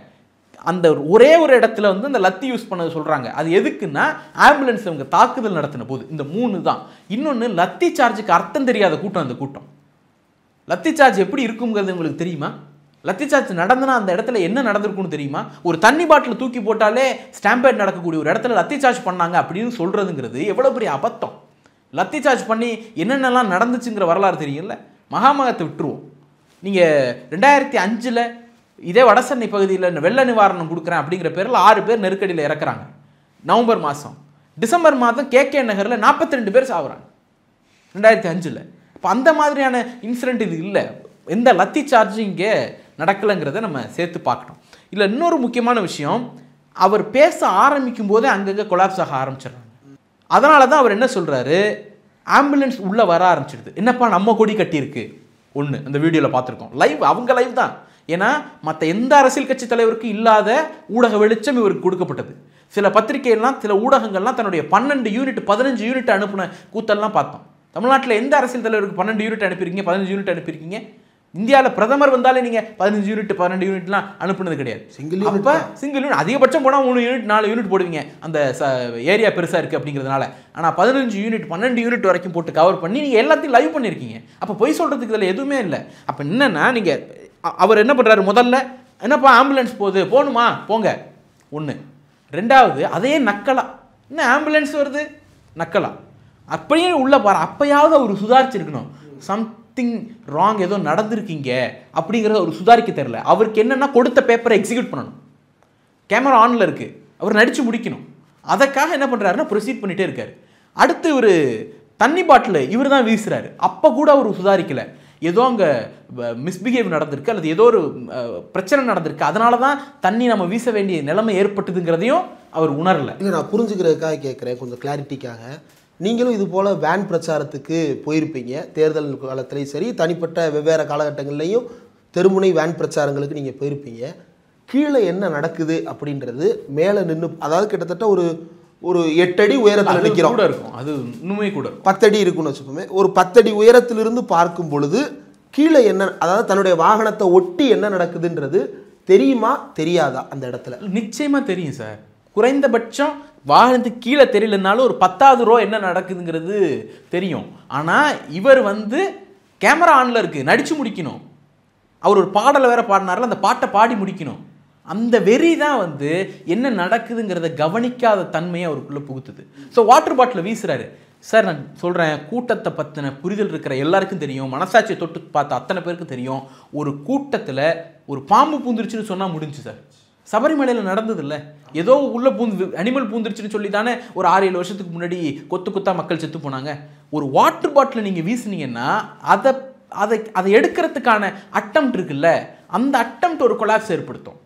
அந்த ஒரே ஒரு இடத்துல அந்த லத்தி யூஸ் பண்ண சொல்கிறாங்க. அது எதுக்குன்னா, ஆம்புலன்ஸ் இவங்க தாக்குதல் நடத்தின போது. இந்த 3 தான். இன்னொன்று, லத்தி சார்ஜுக்கு அர்த்தம் தெரியாத கூட்டம். அந்த கூட்டம் லத்தி சார்ஜ் எப்படி இருக்குங்கிறது உங்களுக்கு தெரியுமா? லத்தி சார்ஜ் நடந்துனா அந்த இடத்துல என்ன நடந்திருக்குன்னு தெரியுமா? ஒரு தண்ணி பாட்டில் தூக்கி போட்டாலே ஸ்டாம்பேட் நடக்கக்கூடிய ஒரு இடத்துல லத்தி சார்ஜ் பண்ணாங்க அப்படின்னு சொல்கிறதுங்கிறது எவ்வளோ பெரிய அபத்தம். லத்தி சார்ஜ் பண்ணி என்னென்னலாம் நடந்துச்சுங்கிற வரலாறு தெரியும்ல. மகாமகத்தை விட்டுருவோம். நீங்கள் 2005 இதே வடசென்னை பகுதியில் வெள்ள நிவாரணம் கொடுக்குறேன் அப்படிங்கிற பேரில் 6 பேர் நெருக்கடியில் இறக்குறாங்க. நவம்பர் மாதம். டிசம்பர் மாதம் KK நகரில் 42 பேர் சாகுறாங்க 2005. இப்போ அந்த மாதிரியான இன்சிடென்ட் இது இல்லை. எந்த லத்தி சார்ஜும் இங்கே நடக்கலைங்கிறத நம்ம சேர்த்து பார்க்கணும். இல்லை, இன்னொரு முக்கியமான விஷயம், அவர் பேச ஆரம்பிக்கும் போதே அங்கங்கே கொலாப்ஸ் ஆக ஆரம்பிச்சிடுறாங்க. அதனால தான் அவர் என்ன சொல்கிறாரு, ஆம்புலன்ஸ் உள்ளே வர ஆரம்பிச்சிடுது. என்னப்பா நம்ம கொடி கட்டியிருக்கு ஒன்று, அந்த வீடியோவில் பார்த்துருக்கோம். லைவ், அவங்க லைவ் தான். ஏன்னா மற்ற எந்த அரசியல் கட்சி தலைவருக்கும் இல்லாத ஊடக வெளிச்சம் இவருக்கு கொடுக்கப்பட்டது. சில பத்திரிகைகள்லாம், சில ஊடகங்கள்லாம் தன்னுடைய 12 யூனிட் 15 யூனிட் அனுப்பின கூத்தெல்லாம் பார்த்தோம். தமிழ்நாட்டில் எந்த அரசியல் தலைவருக்கு 12 யூனிட் அனுப்பியிருக்கீங்க, 15 யூனிட் அனுப்பியிருக்கீங்க? இந்தியாவில் பிரதமர் வந்தாலே நீங்கள் 15 யூனிட் 12 யூனிட்லாம் அனுப்புனது கிடையாது. சிங்கிள் யூனிட் அதிகபட்சம் போனால் 3 யூனிட் 4 யூனிட் போடுவீங்க, அந்த ஏரியா பெருசாக இருக்குது அப்படிங்கிறதுனால. ஆனால் 15 யூனிட் 12 யூனிட் வரைக்கும் போட்டு கவர் பண்ணி நீங்கள் எல்லாத்தையும் லைவ் பண்ணியிருக்கீங்க. அப்போ பொய் சொல்கிறதுக்கு இதில் எதுவுமே இல்லை. அப்போ என்னென்னா, நீங்கள் அவர் என்ன பண்ணுறாரு, முதல்ல என்னப்பா ஆம்புலன்ஸ் போகணுமா போங்க ஒன்று. 2வது, அதே நக்கலா, என்ன ஆம்புலன்ஸ் வருது நக்கலா, அப்படியே உள்ளே பாரு. அப்போயாவது அவர் சுதாரிச்சிருக்கணும். சம்திங் ராங், ஏதோ நடந்திருக்கீங்க அப்படிங்கிறத அவர் சுதாரிக்க தெரியல. அவருக்கு என்னென்னா, கொடுத்த பேப்பரை எக்ஸிக்யூட் பண்ணணும். கேமரா ஆனில் இருக்குது, அவர் நடித்து முடிக்கணும். அதற்காக என்ன பண்ணுறாருன்னா ப்ரொசீட் பண்ணிகிட்டே இருக்கார். அடுத்து இவர் தண்ணி பாட்டில் இவர் தான் வீசுகிறாரு. அப்போ கூட அவர் சுதாரிக்கலை. ஏதோ அங்கே மிஸ்பிஹேவ் நடந்திருக்கு, அல்லது ஏதோ ஒரு பிரச்சனை நடந்திருக்கு, அதனால தான் தண்ணி நம்ம வீச வேண்டிய நிலைமை ஏற்பட்டுதுங்கிறதையும் அவர் உணரலை. இல்லை, நான் புரிஞ்சுக்கிறதுக்காக கேட்குறேன், கொஞ்சம் கிளாரிட்டிக்காக. நீங்களும் இது போல் வேன் பிரச்சாரத்துக்கு போயிருப்பீங்க, தேர்தல் காலத்துலேயும் சரி, தனிப்பட்ட வெவ்வேறு காலகட்டங்கள்லையும் தெருமுனை வேன் பிரச்சாரங்களுக்கு நீங்கள் போயிருப்பீங்க. கீழே என்ன நடக்குது அப்படின்றது மேலே நின்று, அதாவது கிட்டத்தட்ட ஒரு 8 அடி உயரத்தில் நிற்கிறோம். கூட இருக்கும், அது இன்னுமே கூட 10 அடி இருக்குன்னு வச்சுப்போமே. ஒரு 10 அடி உயரத்திலிருந்து பார்க்கும் பொழுது கீழே என்ன, அதாவது தன்னுடைய வாகனத்தை ஒட்டி என்ன நடக்குதுன்றது தெரியுமா தெரியாதா? அந்த இடத்துல நிச்சயமாக தெரியும் சார். குறைந்தபட்சம் வாகனத்துக்கு கீழே தெரியலனாலும் ஒரு 10வது ரோ என்ன நடக்குதுங்கிறது தெரியும். ஆனால் இவர் கேமரா ஆனில் இருக்குது, நடித்து முடிக்கணும். அவர் ஒரு பாடலை வேற பாடினார்ல, அந்த பாட்டை பாடி முடிக்கணும். அந்த வெறி தான் என்ன நடக்குதுங்கிறத கவனிக்காத தன்மையை அவருக்குள்ளே புகுத்துது. ஸோ வாட்டர் பாட்டில் வீசுறாரு. சார், நான் சொல்கிறேன், கூட்டத்தை பற்றின புரிதல் இருக்கிற எல்லாருக்கும் தெரியும், மனசாட்சியை தொட்டு பார்த்த அத்தனை பேருக்கு தெரியும், ஒரு கூட்டத்தில் ஒரு பாம்பு பூந்துருச்சுன்னு சொன்னால் முடிஞ்சு சார். சபரிமலையில் நடந்தது இல்லை, ஏதோ உள்ள அனிமல் பூந்துருச்சுன்னு சொல்லி தானே ஒரு 6-7 வருஷத்துக்கு முன்னாடி கொத்தா மக்கள் செத்து போனாங்க. ஒரு வாட்டர் பாட்டில் நீங்கள் வீசுனீங்கன்னா அதை எடுக்கிறதுக்கான அட்டம்ப்ட் இருக்குல்ல, அந்த அட்டம்ப்ட் ஒரு கொலாப்ஸ் ஏற்படுத்தும்.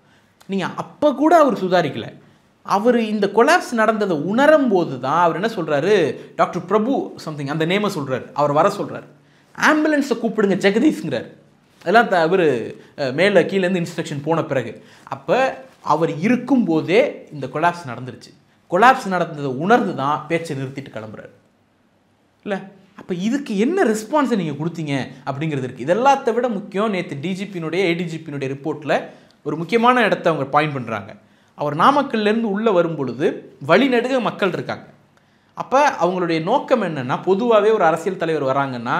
நீங்கள் அப்போ கூட அவர் சுதாரிக்கலை. அவர் இந்த கொலாப்ஸ் நடந்ததை உணரும் போது தான் அவர் என்ன சொல்கிறாரு, டாக்டர் பிரபு சம்திங் அந்த நேமை சொல்கிறார், அவர் வர சொல்கிறார். ஆம்புலன்ஸை கூப்பிடுங்க ஜெகதீஷ்ங்கிறார். அதெல்லாம் அவர் மேலே கீழேருந்து இன்ஸ்ட்ரக்ஷன் போன பிறகு. அப்போ அவர் இருக்கும்போதே இந்த கொலாப்ஸ் நடந்துருச்சு. கொலாப்ஸ் நடந்ததை உணர்ந்து தான் பேச்சை நிறுத்திட்டு கிளம்புறாரு இல்லை. அப்போ இதுக்கு என்ன ரெஸ்பான்ஸை நீங்கள் கொடுத்தீங்க அப்படிங்கிறது இருக்குது. இதெல்லாத்தை விட முக்கியம், நேற்று டிஜிபியினுடைய ஏடிஜிபியினுடைய ரிப்போர்ட்டில் ஒரு முக்கியமான இடத்த அவங்க பாயிண்ட் பண்ணுறாங்க. அவர் நாமக்கல்லேருந்து உள்ளே வரும் பொழுது வழிநடுக மக்கள் இருக்காங்க. அப்போ அவங்களுடைய நோக்கம் என்னென்னா, பொதுவாகவே ஒரு அரசியல் தலைவர் வராங்கன்னா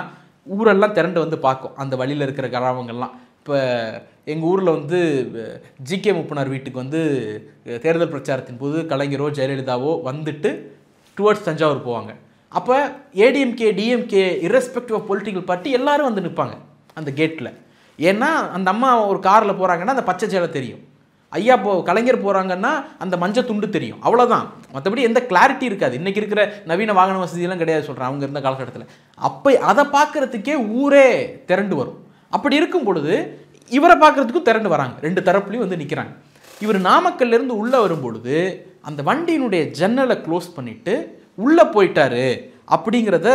ஊரெல்லாம் திரண்டு வந்து பார்க்கும் அந்த வழியில் இருக்கிற கிராமங்கள்லாம். இப்போ எங்கள் ஊரில் வந்து ஜிகே முப்பனார் வீட்டுக்கு வந்து தேர்தல் பிரச்சாரத்தின் போது கலைஞரோ ஜெயலலிதாவோ வந்துட்டு டுவர்ட்ஸ் தஞ்சாவூர் போவாங்க. அப்போ ADMK DMK irrespective of political party எல்லாரும் வந்து நிற்பாங்க அந்த கேட்டில். ஏன்னா அந்த அம்மா ஒரு காரில் போகிறாங்கன்னா அந்த பச்சை சேலை தெரியும், ஐயா கலைஞர் போகிறாங்கன்னா அந்த மஞ்சள் துண்டு தெரியும், அவ்வளோதான். மற்றபடி எந்த கிளாரிட்டி இருக்காது. இன்றைக்கி இருக்கிற நவீன வாகன வசதியெல்லாம் கிடையாது சொல்கிறேன் அவங்க இருந்த காலகட்டத்தில். அப்போ அதை பார்க்குறதுக்கே ஊரே திரண்டு வரும். அப்படி இருக்கும் பொழுது இவரை பார்க்குறதுக்கும் திரண்டு வராங்க, ரெண்டு தரப்புலையும் வந்து நிற்கிறாங்க. இவர் நாமக்கல்லேருந்து உள்ளே வரும்பொழுது அந்த வண்டியினுடைய ஜன்னலை க்ளோஸ் பண்ணிவிட்டு உள்ளே போயிட்டாரு அப்படிங்கிறத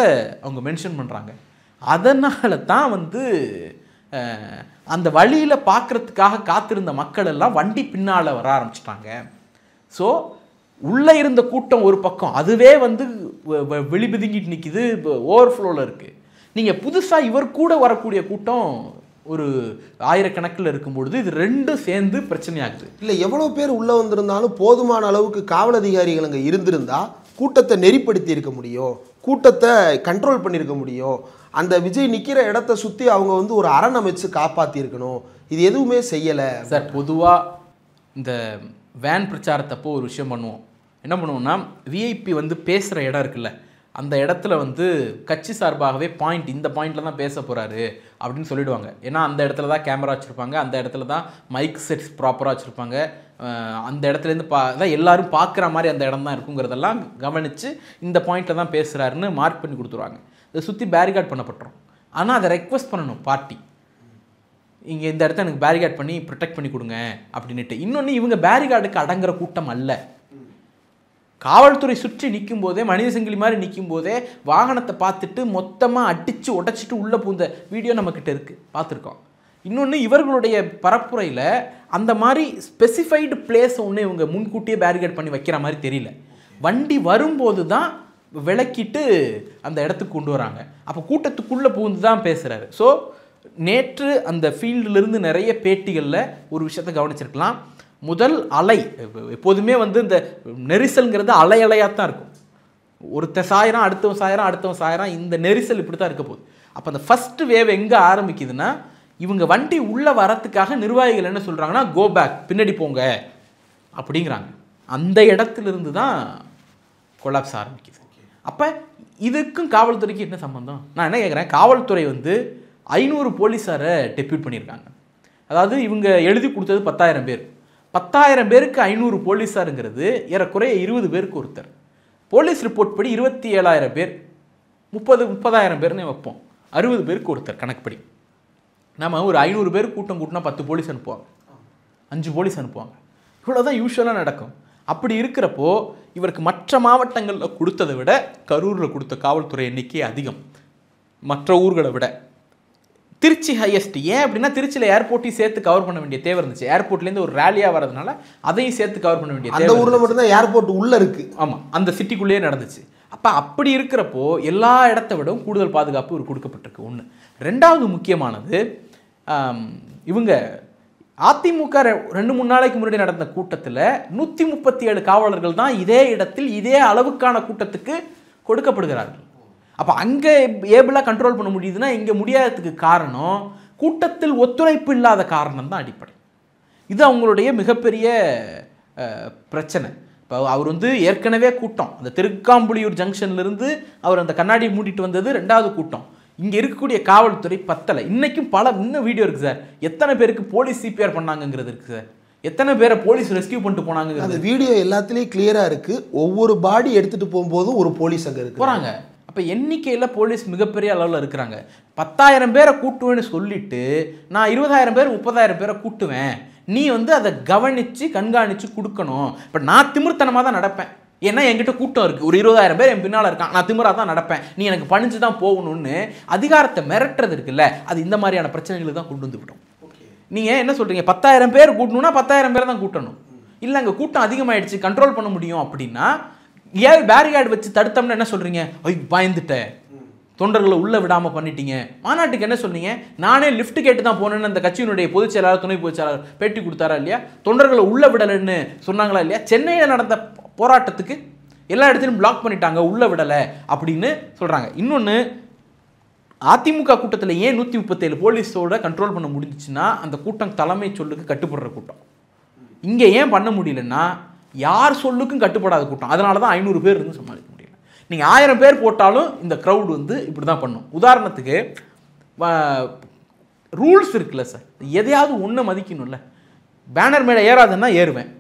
அவங்க மென்ஷன் பண்ணுறாங்க. அதனால தான் வந்து அந்த வழியில் பார்க்குறதுக்காக காத்திருந்த மக்கள் எல்லாம் வண்டி பின்னால் வர ஆரம்பிச்சிட்டாங்க. ஸோ உள்ளே இருந்த கூட்டம் ஒரு பக்கம், அதுவே வந்து வெளிபிதுங்கிட்டு நிற்கிது, ஓவர்ஃப்ளோவில் இருக்குது. நீங்கள் புதுசாக இவர் கூட வரக்கூடிய கூட்டம் ஒரு ஆயிரக்கணக்கில் இருக்கும்பொழுது இது ரெண்டும் சேர்ந்து பிரச்சனையாகுது. இல்லை, எவ்வளோ பேர் உள்ளே வந்திருந்தாலும் போதுமான அளவுக்கு காவல் அதிகாரிகள் அங்கே இருந்திருந்தா கூட்டத்தை நெறிப்படுத்தி இருக்க முடியும், கூட்டத்தை கண்ட்ரோல் பண்ணியிருக்க முடியும். அந்த விஜய் நிற்கிற இடத்த சுற்றி அவங்க வந்து ஒரு அரண் அமைச்சு காப்பாற்றிருக்கணும். இது எதுவுமே செய்யலை சார். பொதுவாக இந்த வேன் பிரச்சாரத்தப்போ ஒரு விஷயம் பண்ணுவோம். என்ன பண்ணுவோம்னா, விஐபி வந்து பேசுகிற இடம் இருக்குல்ல, அந்த இடத்துல வந்து கட்சி சார்பாகவே பாயிண்ட், இந்த பாயிண்டில் தான் பேச போகிறாரு அப்படின்னு சொல்லிடுவாங்க. ஏன்னா அந்த இடத்துல தான் கேமரா வச்சுருப்பாங்க, அந்த இடத்துல தான் மைக் செட்ஸ் ப்ராப்பராக வச்சுருப்பாங்க, அந்த இடத்துலேருந்து தான் எல்லோரும் பார்க்குற மாதிரி அந்த இடம் தான் இருக்குங்கிறதெல்லாம் கவனித்து இந்த பாயிண்டில் தான் பேசுகிறாருன்னு மார்க் பண்ணி கொடுத்துருவாங்க. இதை சுற்றி பேரிகார்ட் பண்ணப்பட்டுரும். ஆனால் அதை ரெக்வஸ்ட் பண்ணணும் பார்ட்டி, இங்கே இந்த இடத்த எனக்கு பேரிகார்ட் பண்ணி ப்ரொடெக்ட் பண்ணி கொடுங்க அப்படின்ட்டு. இன்னொன்று, இவங்க பேரிகார்டுக்கு அடங்குற கூட்டம் அல்ல. காவல்துறை சுற்றி நிற்கும் போதே, மனித சங்கிலி மாதிரி நிற்கும் போதே வாகனத்தை பார்த்துட்டு மொத்தமாக அடித்து உடச்சிட்டு உள்ளே பூந்த வீடியோ நம்மக்கிட்ட இருக்குது, பார்த்துருக்கோம். இன்னொன்று, இவர்களுடைய பரப்புரையில் அந்த மாதிரி ஸ்பெசிஃபைடு பிளேஸ் ஒன்று இவங்க முன்கூட்டியே பேரிகேட் பண்ணி வைக்கிற மாதிரி தெரியல. வண்டி வரும்போது தான் விளக்கிட்டு அந்த இடத்துக்கு கொண்டு வராங்க. அப்போ கூட்டத்துக்குள்ளே பூந்து தான் பேசுகிறாரு. ஸோ நேற்று அந்த ஃபீல்டிலிருந்து நிறைய பேட்டிகளில் ஒரு விஷயத்தை கவனிச்சிருக்கலாம். முதல் அலை, எப்போதுமே வந்து இந்த நெரிசல்ங்கிறது அலை அலையாக தான் இருக்கும். ஒருத்தன் சாயிரம், அடுத்தவன் சாயிரம், அடுத்தவன் சாயிரம், இந்த நெரிசல் இப்படி தான் இருக்க போகுது. அப்போ அந்த ஃபஸ்ட்டு வேவ் எங்கே ஆரம்பிக்குதுன்னா, இவங்க வண்டி உள்ளே வரத்துக்காக நிர்வாகிகள் என்ன சொல்கிறாங்கன்னா, கோ பேக், பின்னாடி போங்க அப்படிங்கிறாங்க. அந்த இடத்துலேருந்து தான் கொலாப்ஸ் ஆரம்பிக்குது. அப்போ இதுக்கும் காவல்துறைக்கு என்ன சம்பந்தம்? நான் என்ன கேட்குறேன், காவல்துறை வந்து 500 போலீஸாரை டெப்யூட் பண்ணியிருக்காங்க. அதாவது இவங்க எழுதி கொடுத்தது 10,000 பேர். 10,000 பேருக்கு 500 போலீஸாருங்கிறது ஏறக்குறைய 20 பேருக்கு ஒருத்தர். போலீஸ் ரிப்போர்ட் படி 27,000 பேர், 30,000 பேர்னு வைப்போம், 60 பேருக்கு ஒருத்தர் கணக்குப்படி. நம்ம ஒரு 500 பேர் கூட்டம் கூட்டினா 10 போலீஸ் அனுப்புவாங்க, 5 போலீஸ் அனுப்புவாங்க. இவ்வளோதான் யூஸ்வலாக நடக்கும். அப்படி இருக்கிறப்போ இவருக்கு மற்ற மாவட்டங்களில் கொடுத்ததை விட கரூரில் கொடுத்த காவல்துறை எண்ணிக்கை அதிகம், மற்ற ஊர்களை விட. திருச்சி ஹையஸ்ட். ஏன் அப்படின்னா, திருச்சியில் ஏர்போர்ட்டையும் சேர்த்து கவர் பண்ண வேண்டிய தேவை இருந்துச்சு. ஏர்போர்ட்லேருந்து ஒரு ரேலியாக வரதுனால அதையும் சேர்த்து கவர் பண்ண வேண்டிய தேவை. அந்த ஊரில் மட்டும்தான் ஏர்போர்ட் உள்ளே இருக்குது. ஆமாம், அந்த சிட்டிக்குள்ளேயே நடந்துச்சு. அப்போ அப்படி இருக்கிறப்போ எல்லா இடத்த விடவும் கூடுதல் பாதுகாப்பு ஒரு கொடுக்கப்பட்டிருக்கு. ஒன்று. ரெண்டாவது முக்கியமானது, இவங்க அதிமுக 2-3 நாளைக்கு முன்னாடி நடந்த கூட்டத்தில் 137 காவலர்கள் தான் இதே இடத்தில் இதே அளவுக்கான கூட்டத்துக்கு கொடுக்கப்படுகிறார்கள். அப்போ அங்கே ஏபிளாக கண்ட்ரோல் பண்ண முடியுதுன்னா இங்கே முடியாததுக்கு காரணம் கூட்டத்தில் ஒத்துழைப்பு இல்லாத காரணம் தான் அடிப்படை. இது அவங்களுடைய மிகப்பெரிய பிரச்சனை. இப்போ அவர் வந்து ஏற்கனவே கூட்டம், அந்த திருக்காம்புலியூர் ஜங்ஷன்லேருந்து அவர் அந்த கண்ணாடியை மூடிட்டு வந்தது 2வது கூட்டம். இங்கே இருக்கக்கூடிய காவல்துறை பத்தலை. இன்றைக்கும் இன்னும் வீடியோ இருக்குது சார், எத்தனை பேருக்கு போலீஸ் சிபிஆர் பண்ணாங்கங்கிறது இருக்குது சார், எத்தனை பேரை போலீஸ் ரெஸ்கியூ பண்ணிட்டு போனாங்க. அந்த வீடியோ எல்லாத்துலேயும் கிளியராக இருக்குது. ஒவ்வொரு பாடி எடுத்துகிட்டு போகும்போதும் ஒரு போலீஸ் அங்கே இருக்கு போகிறாங்க. அப்போ எண்ணிக்கையில் போலீஸ் மிகப்பெரிய அளவில் இருக்கிறாங்க. 10,000 பேரை கூட்டுவேன்னு சொல்லிட்டு நான் 20,000 பேர் 30,000 பேரை கூட்டுவேன், நீ வந்து அதை கவனித்து கண்காணித்து கொடுக்கணும். இப்போ நான் திமிர்த்தனமாக தான் நடப்பேன், ஏன்னா என்கிட்ட கூட்டம் இருக்குது, ஒரு 20,000 பேர் என் பின்னால் இருக்கான், நான் திமிராக தான் நடப்பேன், நீ எனக்கு பணிஞ்சு தான் போகணும்னு அதிகாரத்தை மிரட்டுறது இருக்குல்ல, அது இந்த மாதிரியான பிரச்சனைகளுக்கு தான் கொண்டு வந்து விடும். நீங்கள் என்ன சொல்கிறீங்க, 10,000 பேர் கூட்டணும்னா 10,000 பேர் தான் கூட்டணும். இல்லை அங்கே கூட்டம் அதிகமாகிடுச்சு, கண்ட்ரோல் பண்ண முடியும் அப்படின்னா ஏன் பேரிகார்டு வச்சு தடுத்தோம்னா என்ன சொல்கிறீங்க, பயந்துட்டேன், தொண்டர்களை உள்ளே விடாமல் பண்ணிட்டீங்க. மாநாட்டுக்கு என்ன சொன்னீங்க, நானே லிஃப்ட் கேட்டு தான் போனேன்னு அந்த கட்சியினுடைய பொதுச் செயலாளர் துணை பொதுச் செயலாளர் பேட்டி கொடுத்தாரா இல்லையா, தொண்டர்களை உள்ளே விடலைன்னு சொன்னாங்களா இல்லையா. சென்னையில் நடந்த போராட்டத்துக்கு எல்லா இடத்துலையும் பிளாக் பண்ணிட்டாங்க, உள்ளே விடலை அப்படின்னு சொல்கிறாங்க. இன்னொன்று, அதிமுக கூட்டத்தில் ஏன் 137 போலீஸோட கண்ட்ரோல் பண்ண முடிஞ்சிச்சுன்னா அந்த கூட்டம் தலைமை சொல்லுக்கு கட்டுப்படுற கூட்டம். இங்கே ஏன் பண்ண முடியலன்னா யார் சொல்லுக்கும் கட்டுப்படாத கூட்டம். அதனால தான் 500 பேர் இருந்து சமாளிக்க முடியல. நீங்கள் 1000 பேர் போட்டாலும் இந்த க்ரௌட் வந்து இப்படி தான் பண்ணும். உதாரணத்துக்கு ரூல்ஸ் இருக்குல்ல சார், எதையாவது ஒன்று மதிக்கணும்ல. பேனர் மேலே ஏறாதுன்னா ஏறுவேன்,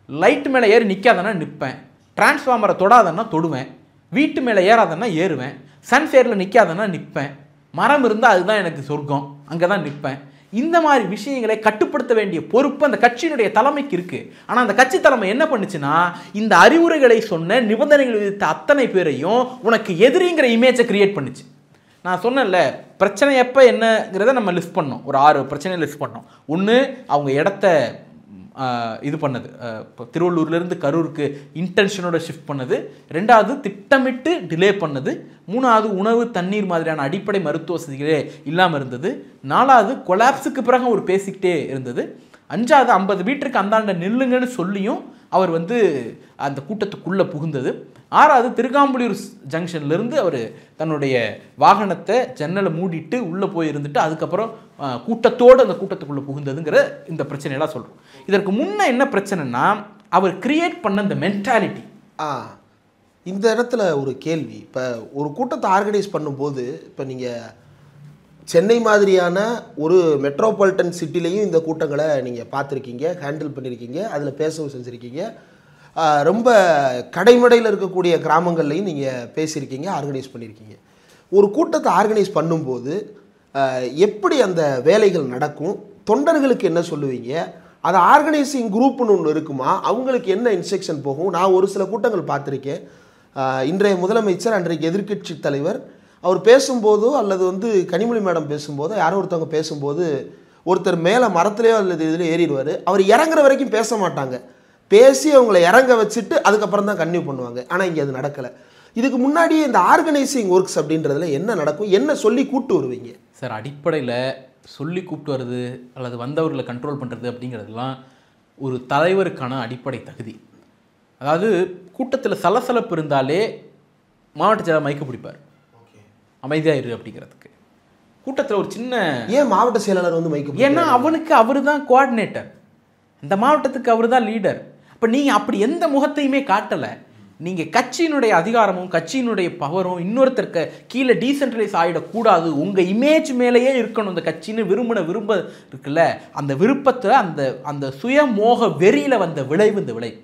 லைட் மேலே ஏறி நிற்காதன்னா நிற்பேன், டிரான்ஸ்ஃபார்மரை தொடாதன்னா தொடுவேன், வீட்டு மேலே ஏறாதன்னா ஏறுவேன், சன்ஃபேரில் நிற்காதன்னா நிற்பேன், மரம் இருந்தால் அதுதான் எனக்கு சொர்க்கம், அங்கே தான் நிற்பேன். இந்த மாதிரி விஷயங்களை கட்டுப்படுத்த வேண்டிய பொறுப்பு அந்த கட்சியினுடைய தலைமைக்கு இருக்குது. ஆனால் அந்த கட்சி தலைமை என்ன பண்ணுச்சுன்னா இந்த அறிவுரைகளை சொன்ன நிபந்தனைகள் விதித்த அத்தனை பேரையும் உனக்கு எதிரிங்கிற இமேஜை கிரியேட் பண்ணுச்சு. நான் சொன்னேன்ல, பிரச்சனை எப்போ என்னங்கிறத நம்ம லிஸ்ட் பண்ணோம். ஒரு 6 பிரச்சனையை லிஸ்ட் பண்ணோம். ஒன்று, அவங்க இடத்த இது பண்ணது, இப்போ திருவள்ளூர்லேருந்து கரூருக்கு இன்டென்ஷனோட ஷிஃப்ட் பண்ணது. 2வது, திட்டமிட்டு டிலே பண்ணது. 3வது, உணவு தண்ணீர் மாதிரியான அடிப்படை மருத்துவ வசதிகளே இல்லாமல் இருந்தது. 4வது, கொலாப்ஸுக்கு பிறகு அவர் பேசிக்கிட்டே இருந்தது. 5வது, 50 மீட்டருக்கு அந்தாண்ட நில்லுங்கன்னு சொல்லியும் அவர் வந்து அந்த கூட்டத்துக்குள்ளே புகுந்தது. 6வது, திருக்காம்புலியூர் ஜங்ஷன்லேருந்து அவர் தன்னுடைய வாகனத்தை ஜன்னலை மூடிட்டு உள்ளே போய் இருந்துட்டு அதுக்கப்புறம் கூட்டத்தோடு அந்த கூட்டத்துக்குள்ளே புகுந்ததுங்கிற இந்த பிரச்சனையெல்லாம் சொல்கிறோம். இதற்கு முன்னே என்ன பிரச்சனைனா அவர் கிரியேட் பண்ண இந்த மென்டாலிட்டி. இந்த இடத்துல ஒரு கேள்வி, இப்போ ஒரு கூட்டத்தை ஆர்கனைஸ் பண்ணும்போது, இப்போ நீங்கள் சென்னை மாதிரியான ஒரு மெட்ரோபாலிட்டன் சிட்டிலையும் இந்த கூட்டங்களை நீங்கள் பார்த்துருக்கீங்க, ஹேண்டில் பண்ணியிருக்கீங்க, அதில் பேசவும் செஞ்சுருக்கீங்க. ரொம்ப கடைமடையில் இருக்கக்கூடிய கிராமங்கள்லையும் நீங்கள் பேசியிருக்கீங்க, ஆர்கனைஸ் பண்ணியிருக்கீங்க. ஒரு கூட்டத்தை ஆர்கனைஸ் பண்ணும்போது எப்படி அந்த வேலைகள் நடக்கும், தொண்டர்களுக்கு என்ன சொல்லுவீங்க, அதை ஆர்கனைசிங் குரூப்னு ஒன்று இருக்குமா, அவங்களுக்கு என்ன இன்ஸ்ட்ரக்ஷன் போகும்? நான் ஒரு சில கூட்டங்கள் பார்த்துருக்கேன். இன்றைய முதலமைச்சர், அன்றைக்கு எதிர்க்கட்சி தலைவர் அவர் பேசும்போதோ அல்லது வந்து கனிமொழி மேடம் பேசும்போதோ யாரோ ஒருத்தவங்க பேசும்போது ஒருத்தர் மேலே மரத்துலையோ அல்லது இதில் ஏறிடுவார். அவர் இறங்குற வரைக்கும் பேச மாட்டாங்க, பேசி அவங்கள இறங்க வச்சுட்டு அதுக்கப்புறம் தான் கன்டினியூ பண்ணுவாங்க. ஆனால் இங்கே அது நடக்கலை. இதுக்கு முன்னாடியே இந்த ஆர்கனைசிங் ஒர்க்ஸ் அப்படின்றதுல என்ன நடக்கும், என்ன சொல்லி கூப்பிட்டு வருவீங்க சார்? அடிப்படையில் சொல்லி கூப்பிட்டு வருது அல்லது வந்தவர்களை கண்ட்ரோல் பண்ணுறது அப்படிங்கிறதுலாம் ஒரு தலைவருக்கான அடிப்படை தகுதி. அதாவது கூட்டத்தில் சலசலப்பு இருந்தாலே மாவட்ட செயலாளர் மைக்கு பிடிப்பார், அமைதியாக இரு அப்படிங்கிறதுக்கு. கூட்டத்தில் ஒரு சின்ன ஏன் மாவட்ட செயலாளர் வந்து மைக்கு? ஏன்னா அவனுக்கு அவர் தான் கோஆர்டினேட்டர், இந்த மாவட்டத்துக்கு அவர் தான் லீடர். அப்போ நீங்கள் அப்படி எந்த முகத்தையுமே காட்டலை. நீங்கள் கட்சியினுடைய அதிகாரமும் கட்சியினுடைய பவரும் இன்னொருத்தருக்கு கீழே டீசென்ட்ரலைஸ் ஆகிடக்கூடாது, உங்கள் இமேஜ் மேலேயே இருக்கணும் இந்த கட்சின்னு விரும்ப இருக்குல்ல, அந்த விருப்பத்தில் அந்த அந்த சுயமோக வெறியில் வந்த விளைவு இந்த விளைவு.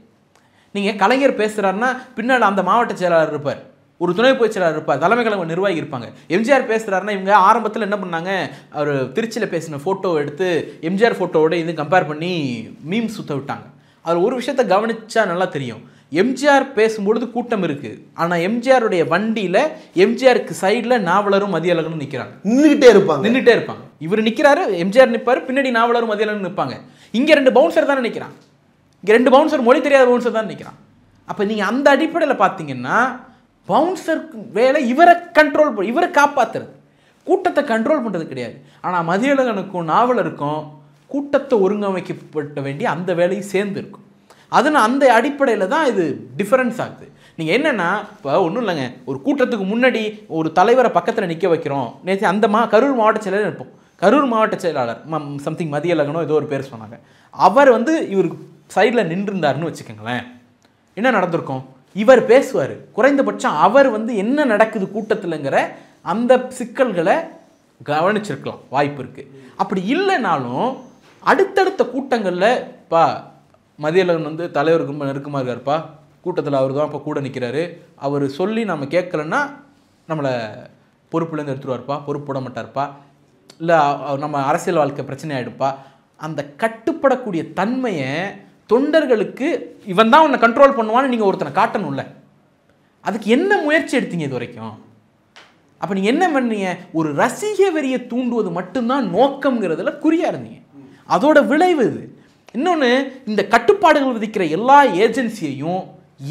நீங்கள் கலைஞர் பேசுகிறாருன்னா பின்னால் அந்த மாவட்ட செயலாளர் இருப்பார், ஒரு துணை பொதுச் செயலாளர் இருப்பார், தலைமை கழக நிர்வாகி இருப்பாங்க. எம்ஜிஆர் பேசுகிறாருன்னா இவங்க ஆரம்பத்தில் என்ன பண்ணாங்க, அவர் திருச்சியில் பேசின ஃபோட்டோ எடுத்து எம்ஜிஆர் ஃபோட்டோவோட இது கம்பேர் பண்ணி மீம்ஸ் சுற்ற விட்டாங்க. அதில் ஒரு விஷயத்தை கவனிச்சா நல்லா தெரியும், எம்ஜிஆர் பேசும்பொழுது கூட்டம் இருக்குது, ஆனால் எம்ஜிஆருடைய வண்டியில் எம்ஜிஆருக்கு சைடில் நாவலரும் மதியழகனும் நிற்கிறாங்க, நின்றுட்டே இருப்பாங்க. இவர் நிற்கிறாரு, எம்ஜிஆர் நிற்பார், பின்னாடி நாவலரும் மதியழகனும் நிற்பாங்க. இங்கே 2 பவுன்சர் தானே நிற்கிறான், இங்கே 2 பவுன்சர் மொழி தெரியாத பவுன்சர் தான் நிற்கிறான். அப்போ நீங்கள் அந்த அடிப்படையில் பார்த்தீங்கன்னா பவுன்சர் வேலை இவரை கண்ட்ரோல் இவரை காப்பாற்றுறது, கூட்டத்தை கண்ட்ரோல் பண்ணுறது கிடையாது. ஆனால் மதியழகனுக்கும் நாவலருக்கும் கூட்டத்தை ஒருங்கமைக்கப்பட்ட வேண்டிய அந்த வேலையும் சேர்ந்து இருக்கும். அதனால் அந்த அடிப்படையில் தான் இது டிஃபரன்ஸ் ஆகுது. நீங்கள் என்னென்னா இப்போ ஒன்றும் இல்லைங்க, ஒரு கூட்டத்துக்கு முன்னாடி ஒரு தலைவரை பக்கத்தில் நிற்க வைக்கிறோம். நேற்று அந்த கரூர் மாவட்ட செயலாளர் இருப்போம், கரூர் மாவட்ட செயலாளர் சம்திங் மதியழகனோ ஏதோ ஒரு பேர் சொன்னாங்க, அவர் வந்து இவருக்கு சைடில் நின்றுருந்தாருன்னு வச்சுக்கோங்களேன், என்ன நடந்திருக்கும்? இவர் பேசுவார், குறைந்தபட்சம் அவர் வந்து என்ன நடக்குது கூட்டத்தில்ங்கிற அந்த சிக்கல்களை கவனிச்சிருக்கலாம், வாய்ப்பு இருக்குது. அப்படி இல்லைனாலும் அடுத்தடுத்த கூட்டங்களில் இப்போ மதியழகன் வந்து தலைவருக்கு ரொம்ப நெருக்கமாக இருக்காருப்பா, கூட்டத்தில் அவர் தான் இப்போ கூட நிற்கிறாரு, அவர் சொல்லி நம்ம கேட்கலன்னா நம்மளை பொறுப்புலேருந்து எடுத்துருவார்ப்பா, பொறுப்பு போட மாட்டார்ப்பா, இல்லை நம்ம அரசியல் வாழ்க்கை பிரச்சனை ஆகிடுப்பா. அந்த கட்டுப்படக்கூடிய தன்மையை தொண்டர்களுக்கு இவன் தான் உன்னை கண்ட்ரோல் பண்ணுவான்னு நீங்கள் ஒருத்தனை காட்டணும்ல, அதுக்கு என்ன முயற்சி எடுத்தீங்க இது வரைக்கும்? அப்போ நீங்கள் என்ன பண்ணீங்க, ஒரு ரசிக வெறியை தூண்டுவது மட்டும்தான் நோக்கம்ங்கிறதுல குறியாக இருந்தீங்க. அதோட விளைவு இது. இன்னொன்று, இந்த கட்டுப்பாடுகள் விதிக்கிற எல்லா ஏஜென்சியையும்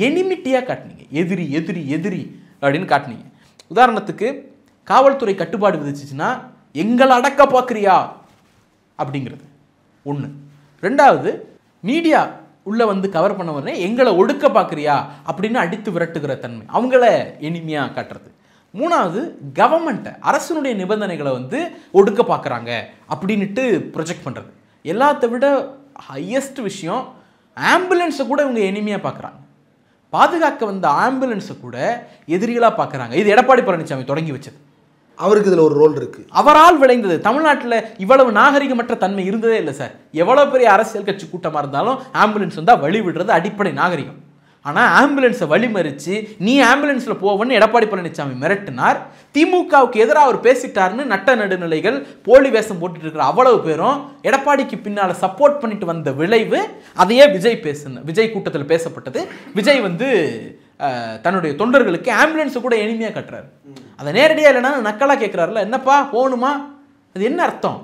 எனிமிட்டியாக காட்டினீங்க, எதிரி எதிரி எதிரி அப்படின்னு காட்டினீங்க. உதாரணத்துக்கு காவல்துறை கட்டுப்பாடு விதிச்சிச்சுன்னா எங்களை அடக்க பார்க்குறியா அப்படிங்கிறது ஒன்று. 2வது, மீடியா உள்ளே வந்து கவர் பண்ண உடனே எங்களை ஒடுக்க பார்க்குறியா அப்படின்னு அடித்து விரட்டுகிற தன்மை, அவங்கள எளிமையாக காட்டுறது. மூணாவது, கவர்மெண்ட்டை, அரசனுடைய நிபந்தனைகளை வந்து ஒடுக்க பார்க்குறாங்க அப்படின்ட்டு ப்ரொஜெக்ட் பண்ணுறது. எல்லாத்த விட ஹையஸ்ட் விஷயம், ஆம்புலன்ஸை கூட இவங்க எளிமையாக பார்க்குறாங்க. பாதுகாக்க வந்த ஆம்புலன்ஸை கூட எதிரிகளாக பார்க்குறாங்க. இது எடப்பாடி பழனிசாமி தொடங்கி வச்சது. அவருக்கு இதில் ஒரு ரோல் இருக்குது. அவரால் விளைந்தது. தமிழ்நாட்டில் இவ்வளவு நாகரிகமற்ற தன்மை இருந்ததே இல்லை சார். எவ்வளோ பெரிய அரசியல் கட்சி கூட்டமாக இருந்தாலும் ஆம்புலன்ஸ் வந்தால் வழி விடுறது அடிப்படை நாகரிகம். ஆனால் ஆம்புலன்ஸை வழிமறித்து நீ ஆம்புலன்ஸில் போவன்னு எடப்பாடி பழனிசாமி மிரட்டினார். திமுகவுக்கு எதிராக அவர் பேசிட்டாருன்னு நட்ட நடுநிலைகள் போலி வேஷம் போட்டுட்டு இருக்கிற அவ்வளவு பேரும் எடப்பாடிக்கு பின்னால் சப்போர்ட் பண்ணிட்டு வந்த விளைவு. அதையே விஜய் கூட்டத்தில் பேசப்பட்டது. விஜய் வந்து தன்னுடைய தொண்டர்களுக்கு ஆம்புலன்ஸை கூட எளிமையாக கட்டுறாரு. அதை நேரடியாக இல்லைன்னா நக்கலாக கேட்குறாருல, என்னப்பா போகணுமா, அது என்ன அர்த்தம்?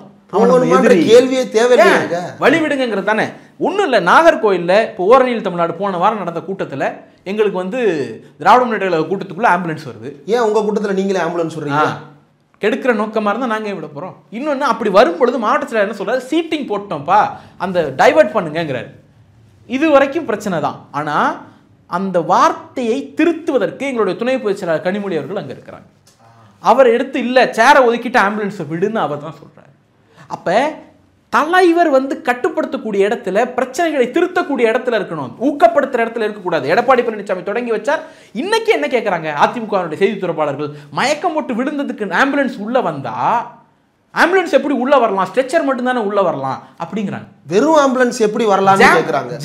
கேள்வியே தேவையில்லை, வழி விடுங்கிறது தானே. ஒன்றும் இல்லை, நாகர்கோயிலில் இப்போ ஓரணியில் தமிழ்நாடு போன வாரம் நடந்த கூட்டத்தில் எங்களுக்கு வந்து திராவிட முன்னேற்ற கழக கூட்டத்துக்குள்ளே ஆம்புலன்ஸ் வருது. ஏன் உங்கள் கூட்டத்தில் நீங்களே ஆம்புலன்ஸ் சொல்கிறீங்க? கெடுக்கிற நோக்கமாக இருந்தால் நாங்கள் விட போகிறோம். இன்னொன்று, அப்படி வரும்பொழுது மாவட்ட செயலர் என்ன சொல்கிறார், சீட்டிங் போட்டோம்ப்பா, அந்த டைவர்ட் பண்ணுங்கிறார். இது வரைக்கும் பிரச்சனை தான். ஆனால் அந்த வார்த்தையை திருத்துவதற்கு எங்களுடைய துணை பொதுச் செயலாளர் கனிமொழி அவர்கள் அங்கே இருக்கிறாங்க. அவர் எடுத்து இல்லை சேரை ஒதுக்கிட்டு ஆம்புலன்ஸை விடுன்னு அவர் தான் சொல்கிறார். அப்போ தலைவர் வந்து கட்டுப்படுத்தக்கூடிய இடத்துல, பிரச்சனைகளை திருத்தக்கூடிய இடத்துல இருக்கணும், ஊக்கப்படுத்துகிற இடத்துல இருக்கக்கூடாது. எடப்பாடி பழனிசாமி தொடங்கி வச்சார். இன்னைக்கு என்ன கேட்குறாங்க அதிமுகவுடைய செய்தி தொடர்பாளர்கள், மயக்கம் போட்டு விழுந்ததுக்கு ஆம்புலன்ஸ் உள்ளே வந்தா ஆம்புலன்ஸ் எப்படி உள்ள வரலாம், ஸ்ட்ரெச்சர் மட்டும் தானே உள்ள வரலாம் அப்படிங்கிறாங்க. வெறும் ஆம்புலன்ஸ் எப்படி வரலாம்னு கேக்குறாங்க.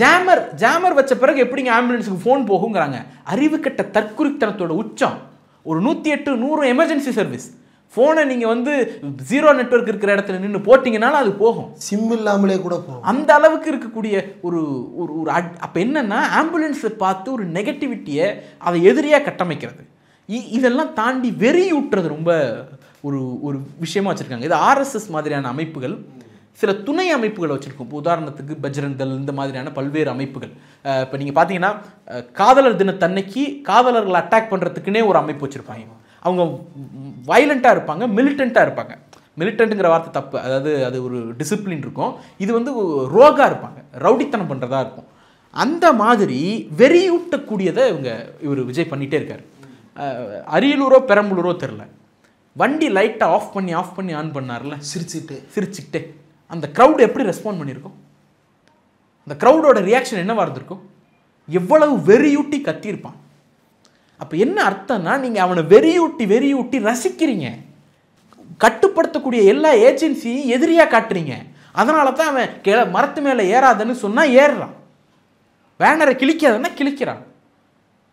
ஜாமர் வச்ச பிறகு எப்படிங்க ஆம்புலன்ஸுக்கு ஃபோன் போகுங்கிறாங்க. அறிவு கட்ட தற்குறித்தனத்தோட உச்சம். ஒரு 108 100 எமர்ஜென்சி சர்வீஸ் ஃபோனை நீங்கள் வந்து 0 நெட்வொர்க் இருக்கிற இடத்துல நின்று போட்டிங்கனாலும் அது போகும், சிம் இல்லாமலே கூட போகும். அந்த அளவுக்கு இருக்கக்கூடிய ஒரு ஒரு அப்போ என்னன்னா, ஆம்புலன்ஸை பார்த்து ஒரு நெகட்டிவிட்டியை அதை எதிரியாக கட்டமைக்கிறது. இதெல்லாம் தாண்டி வெறியூட்டுறது ரொம்ப ஒரு ஒரு விஷயமா வச்சுருக்காங்க. இது ஆர்எஸ்எஸ் மாதிரியான அமைப்புகள் சில துணை அமைப்புகளை வச்சுருக்கோம். இப்போ உதாரணத்துக்கு பஜ்ரங் தள், இந்த மாதிரியான பல்வேறு அமைப்புகள். இப்போ நீங்கள் பார்த்தீங்கன்னா காதலர் தினத்தன்னைக்கு காதலர்களை அட்டாக் பண்ணுறதுக்குன்னே ஒரு அமைப்பு வச்சுருப்பாங்க. அவங்க வயலண்ட்டாக இருப்பாங்க, மிலிட்டண்ட்டாக இருப்பாங்க. மிலிட்டண்ட்டுங்கிற வார்த்தை தப்பு, அதாவது அது ஒரு டிசிப்ளின் இருக்கும். இது வந்து ரோகாக இருப்பாங்க, ரவுடித்தனம் பண்ணுறதா இருக்கும். அந்த மாதிரி வெறியூட்டக்கூடியதை இவர் விஜய் பண்ணிகிட்டே இருக்கார். அரியலூரோ பெரம்பலூரோ தெரில, வண்டி லைட்டை ஆஃப் பண்ணி ஆன் பண்ணார்ல, சிரிச்சுக்கிட்டே அந்த க்ரௌடு எப்படி ரெஸ்பாண்ட் பண்ணியிருக்கோம்? அந்த க்ரௌடோட ரியாக்ஷன் என்னவாக இருந்திருக்கும்? எவ்வளவு வெறியூட்டி கத்தியிருப்பான். அப்போ என்ன அர்த்தம்னா, நீங்கள் அவனை வெறியூட்டி ரசிக்கிறீங்க. கட்டுப்படுத்தக்கூடிய எல்லா ஏஜென்சியும் எதிரியாக காட்டுறீங்க. அதனால தான் அவன் மரத்து மேலே ஏறாதன்னு சொன்னால் ஏறுறான், பேனரை கிழிக்காதன்னா கிழிக்கிறான்,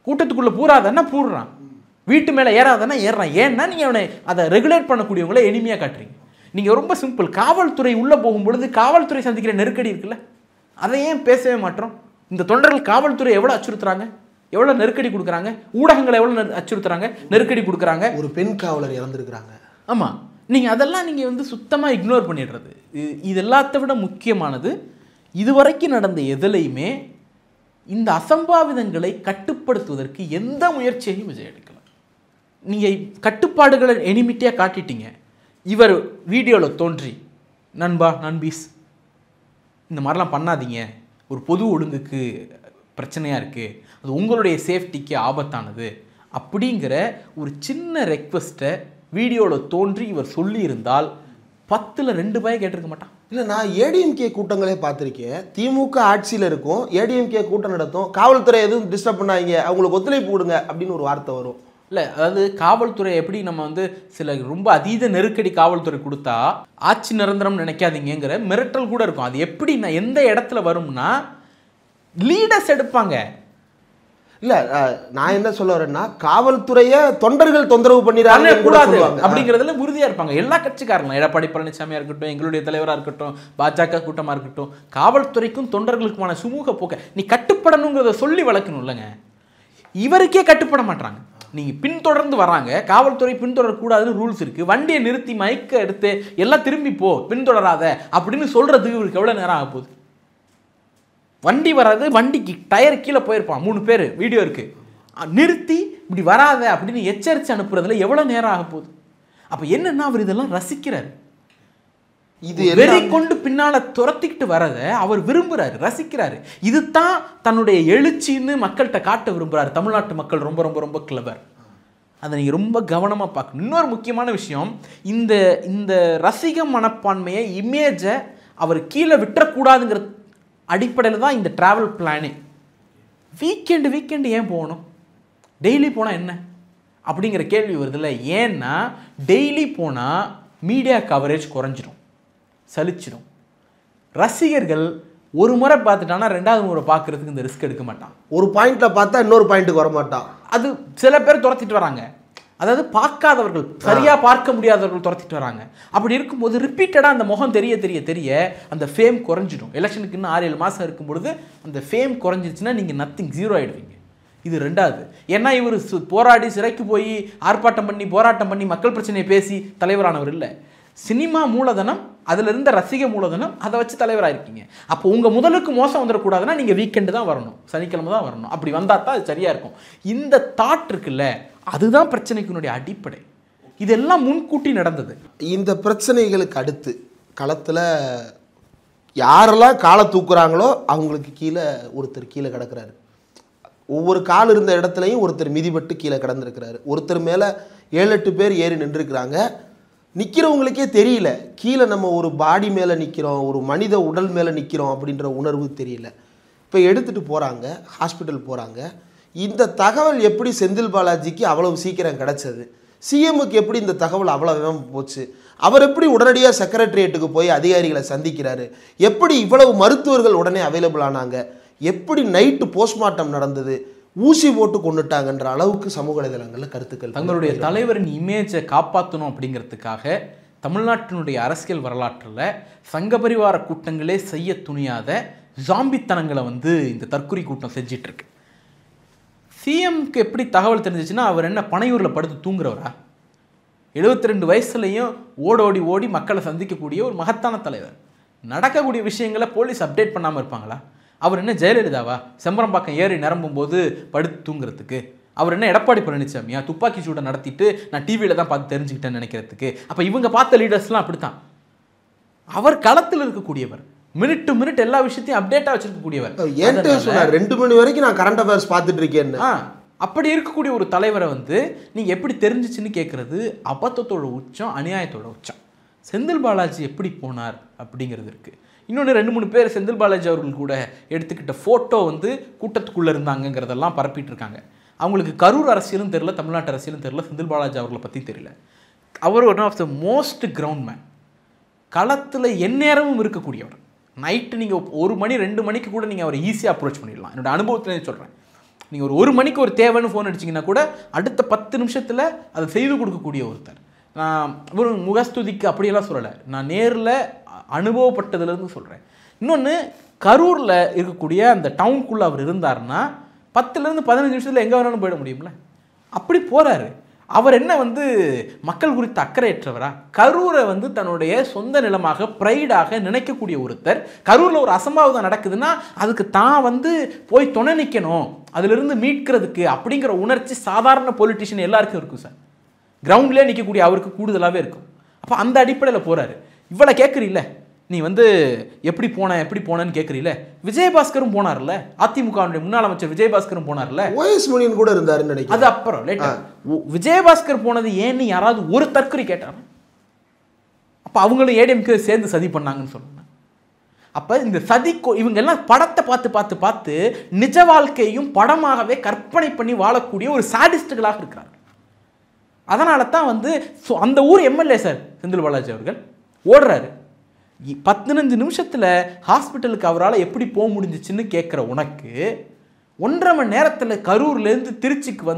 கூட்டத்துக்குள்ளே பூராதன்னா பூடுறான், வீட்டு மேலே ஏறாதன்னா ஏறுறான். ஏன்னா நீங்கள் அவனை அதை ரெகுலேட் பண்ணக்கூடியவங்கள எளிமையாக காட்டுறீங்க. நீங்கள் ரொம்ப சிம்பிள். காவல்துறை உள்ளே போகும்பொழுது காவல்துறை சந்திக்கிற நெருக்கடி இருக்குல்ல, அதை ஏன் பேசவே மாட்டோம்? இந்த தொண்டர்கள் காவல்துறை எவ்வளோ அச்சுறுத்துறாங்க, எவ்வளோ நெருக்கடி கொடுக்குறாங்க, ஊடகங்களை எவ்வளோ அச்சுறுத்துறாங்க, நெருக்கடி கொடுக்குறாங்க. ஒரு பெண் காவலர் இறந்துருக்குறாங்க. ஆமாம், நீங்கள் அதெல்லாம் நீங்கள் வந்து சுத்தமாக இக்னோர் பண்ணிடுறது. இது எல்லாத்த விட முக்கியமானது, இதுவரைக்கும் நடந்த எதுலையுமே இந்த அசம்பாவிதங்களை கட்டுப்படுத்துவதற்கு எந்த முயற்சியையும் விஜய் எடுக்கலாம். நீங்கள் கட்டுப்பாடுகளை எனிமிட்டியாக காட்டிட்டீங்க. இவர் வீடியோவில் தோன்றி நண்பீஸ் இந்த மாதிரிலாம் பண்ணாதீங்க, ஒரு பொது ஒழுங்குக்கு பிரச்சனையாக இருக்குது, அது உங்களுடைய சேஃப்டிக்கு ஆபத்தானது அப்படிங்கிற ஒரு சின்ன ரெக்வெஸ்ட்டை வீடியோவில் தோன்றி இவர் சொல்லியிருந்தால் 10ல் 2 பேர் கேட்டிருக்க மாட்டான். இல்லை, நான் ஏடிஎம்கே கூட்டங்களே பார்த்துருக்கேன். திமுக ஆட்சியில் இருக்கும், ஏடிஎம்கே கூட்டம் நடத்தும், காவல்துறை எதுவும் டிஸ்டர்ப் பண்ணாங்க, அவங்களுக்கு ஒத்துழைப்பு கொடுங்க அப்படின்னு ஒரு வார்த்தை வரும். இல்லை, அதாவது காவல்துறை எப்படி நம்ம வந்து சில ரொம்ப அதீத நெருக்கடி காவல்துறை கொடுத்தா ஆட்சி நிரந்தரம் நினைக்காதீங்கிற மிரட்டல் கூட இருக்கும். அது எப்படின்னா எந்த இடத்துல வரும்னா, லீடர்ஸ் எடுப்பாங்க. இல்லை, நான் என்ன சொல்ல வரேன்னா, காவல்துறையை தொண்டர்கள் தொந்தரவு பண்ணிடாங்க கூடாது அப்படிங்கிறதுல உறுதியாக இருப்பாங்க எல்லா கட்சிக்காரங்களும். எடப்பாடி பழனிசாமியாக இருக்கட்டும், எங்களுடைய தலைவராக இருக்கட்டும், பாஜக கூட்டமாக இருக்கட்டும், காவல்துறைக்கும் தொண்டர்களுக்குமான சுமூக போக்க நீ கட்டுப்படணுங்கிறத சொல்லி வளர்க்கணும் இல்லைங்க. இவருக்கே கட்டுப்பட மாட்டாங்க. நீங்கள் பின்தொடர்ந்து வராங்க, காவல்துறை பின்தொடரக்கூடாதுன்னு ரூல்ஸ் இருக்குது, வண்டியை நிறுத்தி மைக்க எடுத்து எல்லாம் திரும்பி போ, பின்தொடராத அப்படின்னு சொல்கிறதுக்கு இவருக்கு எவ்வளோ நேரம் ஆக போகுது? வண்டி வராது, வண்டிக்கு டயர் கீழே போயிருப்பான், 3 பேர் வீடியோ இருக்குது, நிறுத்தி இப்படி வராத அப்படின்னு எச்சரித்து அனுப்புறதுல எவ்வளோ நேரம் ஆக போகுது? அப்போ என்னென்னா, அவர் இதெல்லாம் ரசிக்கிறார். இது வெறி கொண்டு பின்னால துரத்திக்கிட்டு வரதை அவர் விரும்புறாரு, ரசிக்கிறாரு. இதுதான் தன்னுடைய எழுச்சின்னு மக்கள்கிட்ட காட்ட விரும்புறாரு. தமிழ்நாட்டு மக்கள் ரொம்ப ரொம்ப ரொம்ப கிளவர். அதை நீங்கள் ரொம்ப கவனமாக பார்க்கணும். இன்னொரு முக்கியமான விஷயம், இந்த இந்த ரசிக மனப்பான்மையை, இமேஜை அவர் கீழே விட்டுறக்கூடாதுங்கிற அடிப்படையில் தான் இந்த ட்ராவல் பிளானே. வீக்கெண்டு ஏன் போகணும், டெய்லி போனால் என்ன அப்படிங்கிற கேள்வி வருதுல்ல. ஏன்னா டெய்லி போனால் மீடியா கவரேஜ் குறைஞ்சிடும், சலிச்சிடும். ரசிகர்கள் ஒரு முறை பார்த்துட்டானா ரெண்டாவது முறை பார்க்கறதுக்கு இந்த ரிஸ்க் எடுக்க மாட்டான். ஒரு பாயிண்ட்ல பார்த்தா இன்னொரு பாயிண்ட்டுக்கு வர மாட்டான். அது சில பேர் துரத்திட்டு வராங்க, அதாவது பார்க்காதவர்கள், சரியா பார்க்க முடியாதவர்கள் துரத்திட்டு வராங்க. அப்படி இருக்கும்போது ரிப்பீட்டடாக அந்த முகம் தெரிய தெரிய தெரிய அந்த ஃபேம் குறைஞ்சிடும். எலெக்ஷனுக்கு இன்னும் 6-7 மாதம் இருக்கும்பொழுது அந்த ஃபேம் குறைஞ்சிருச்சுன்னா நீங்கள் நத்திங், ஜீரோ ஆகிடுவீங்க. இது ரெண்டாவது. ஏன்னா இவர் போராடி சிறைக்கு போய் ஆர்ப்பாட்டம் பண்ணி போராட்டம் பண்ணி மக்கள் பிரச்சனையை பேசி தலைவரானவர் இல்லை. சினிமா மூலதனம், அதில் இருந்த ரசிக மூலதனம், அதை வச்சு தலைவராக இருக்கீங்க. அப்போ உங்கள் முதலுக்கு மோசம் வந்துடக்கூடாதுன்னா நீங்கள் வீக்கெண்டு தான் வரணும், சனிக்கிழமை தான் வரணும். அப்படி வந்தால் தான் அது சரியாக இருக்கும். இந்த தாட் இருக்குல்ல, அதுதான் பிரச்சனைக்குனுடைய அடிப்படை. இதெல்லாம் முன்கூட்டி நடந்தது. இந்த பிரச்சனைகளுக்கு அடுத்து களத்தில் யாரெல்லாம் காலை தூக்குறாங்களோ அவங்களுக்கு கீழே ஒருத்தர் கீழே கிடக்கிறாரு. ஒவ்வொரு கால் இருந்த இடத்துலையும் ஒருத்தர் மிதிபட்டு கீழே கிடந்திருக்கிறாரு. ஒருத்தர் மேலே 7-8 பேர் ஏறி நின்றுருக்கிறாங்க. நிற்கிறவங்களுக்கே தெரியல, கீழே நம்ம ஒரு பாடி மேலே நிற்கிறோம், ஒரு மனித உடல் மேலே நிற்கிறோம் அப்படின்ற உணர்வு தெரியல. இப்போ எடுத்துகிட்டு போகிறாங்க, ஹாஸ்பிட்டல் போகிறாங்க. இந்த தகவல் எப்படி செந்தில் பாலாஜிக்கு அவ்வளவு சீக்கிரம் கிடச்சது? சிஎம்முக்கு எப்படி இந்த தகவல் அவ்வளோ வேகம் போச்சு? அவர் எப்படி உடனடியாக செக்ரட்டரியேட்டுக்கு போய் அதிகாரிகளை சந்திக்கிறாரு? எப்படி இவ்வளவு மருத்துவர்கள் உடனே அவைலபிள் ஆனாங்க? எப்படி நைட்டு போஸ்ட்மார்ட்டம் நடந்தது? ஊசி போட்டு கொண்டுட்டாங்கன்ற அளவுக்கு சமூக வலைதளங்களில் கருத்துக்கள். தங்களுடைய தலைவரின் இமேஜை காப்பாற்றணும் அப்படிங்கிறதுக்காக தமிழ்நாட்டினுடைய அரசியல் வரலாற்றில் சங்கபரிவார கூட்டங்களே செய்ய துணியாத ஜாம்பித்தனங்களை இந்த தற்கொலை கூட்டம் செஞ்சிட்ருக்கு. சிஎம்க்கு எப்படி தகவல் தெரிஞ்சிச்சுன்னா, அவர் என்ன பனையூரில் படுத்து தூங்குறவரா? 72 வயசுலையும் ஓடி ஓடி மக்களை சந்திக்கக்கூடிய ஒரு மகத்தான தலைவர். நடக்கக்கூடிய விஷயங்களை போலீஸ் அப்டேட் பண்ணாமல் இருப்பாங்களா? அவர் என்ன ஜெயலலிதாவா செம்பரம்பாக்கம் ஏறி நிரம்பும் போது படுத்து தூங்குறதுக்கு? அவர் என்ன எடப்பாடி பழனிசாமியா துப்பாக்கி சூட்டை நடத்திட்டு நான் டிவியில் தான் பார்த்து தெரிஞ்சுக்கிட்டேன்னு நினைக்கிறதுக்கு? அப்போ இவங்க பார்த்த லீடர்ஸ்லாம் அப்படித்தான். அவர் களத்தில் இருக்கக்கூடியவர், மினிட் டு மினிட் எல்லா விஷயத்தையும் அப்டேட்டாக வச்சிருக்கக்கூடியவர். 2 மணி வரைக்கும் நான் கரண்ட் அஃபேர்ஸ் பார்த்துட்டு இருக்கேன். அப்படி இருக்கக்கூடிய ஒரு தலைவரை நீங்கள் எப்படி தெரிஞ்சிச்சுன்னு கேட்குறது அபத்தத்தோட உச்சம், அநியாயத்தோட உச்சம். செந்தில் பாலாஜி எப்படி போனார் அப்படிங்கிறது இருக்குது. இன்னொன்று 2-3 பேர் செந்தில் பாலாஜி அவர்கள் கூட எடுத்துக்கிட்ட ஃபோட்டோ கூட்டத்துக்குள்ளே இருந்தாங்கங்கிறதெல்லாம் பரப்பிட்டு இருக்காங்க. அவங்களுக்கு கரூர் அரசியலும் தெரியல, தமிழ்நாட்டு அரசியலும் தெரியல, செந்தில் பாலாஜி அவர்களை பற்றி தெரியல. அவர் one of the most ground man, களத்தில் எந்நேரமும் இருக்கக்கூடியவர். நைட்டு நீங்கள் 1 மணி 2 மணிக்கு கூட நீங்கள் அவரை ஈஸியாக அப்ரோச் பண்ணிடலாம். என்னோடய அனுபவத்தில் சொல்கிறேன். நீங்கள் ஒரு 1 மணிக்கு ஒரு தேவைன்னு ஃபோன் அடிச்சிங்கன்னா கூட அடுத்த 10 நிமிஷத்தில் அதை செய்து கொடுக்கக்கூடிய ஒருத்தர். நான் ஒரு முகஸ்துதிக்கு அப்படியெல்லாம் சொல்லலை, நான் நேரில் அனுபவப்பட்டதுலேருந்து சொல்கிறேன். இன்னொன்று, கரூரில் இருக்கக்கூடிய அந்த டவுனுக்குள்ளே அவர் இருந்தார்னா 10லேருந்து 15 நிமிஷத்தில் எங்கே வேணாலும் போயிட முடியும்ல. அப்படி போகிறாரு. அவர் என்ன மக்கள் குறித்த அக்கறையற்றவரா? கரூரை தன்னுடைய சொந்த நிலமாக ப்ரைடாக நினைக்கக்கூடிய ஒருத்தர், கரூரில் ஒரு அசம்பாவிதம் நடக்குதுன்னா அதுக்கு தான் போய் துணை நிற்கணும், அதிலிருந்து மீட்கிறதுக்கு அப்படிங்கிற உணர்ச்சி சாதாரண பொலிட்டிஷியன் எல்லாருக்கும் இருக்கும் சார். கிரவுண்ட்லேயே நிற்கக்கூடிய அவருக்கு கூடுதலாகவே இருக்கும். அப்போ அந்த அடிப்படையில் போகிறாரு. இவ்வளோ கேட்குறீல்ல, நீ எப்படி போனேன்னு கேட்குறீல்ல. விஜயபாஸ்கரும் போனார்ல, அதிமுகவுடைய முன்னாள் அமைச்சர் விஜயபாஸ்கரும் போனார்ல, OS முனியன் கூட இருந்தாருன்னு நினைக்கிறேன். அது அப்புறம் லேட்டர். விஜயபாஸ்கர் போனது ஏன்னு யாராவது ஒரு தற்கொலை கேட்டாங்க? அப்போ அவங்களும் ஏடிஎம்கே சேர்ந்து சதி பண்ணாங்கன்னு சொல்லுங்க. அப்போ இந்த சதி இவங்க எல்லாம் படத்தை பார்த்து பார்த்து நிஜ வாழ்க்கையும் படமாகவே கற்பனை பண்ணி வாழக்கூடிய ஒரு சாடிஸ்டுகளாக இருக்கிறாங்க. அதனால தான் அந்த ஊர் எம்எல்ஏ சார் செந்தில் பாலாஜி அவர்கள் ஓடுறாரு. 15 நிமிஷத்தில் ஹாஸ்பிட்டலுக்கு அவரால் எப்படி போக முடிஞ்சிச்சுன்னு கேட்குற உனக்கு 1.5 மணி நேரத்தில் கரூர்லேருந்து திருச்சிக்கு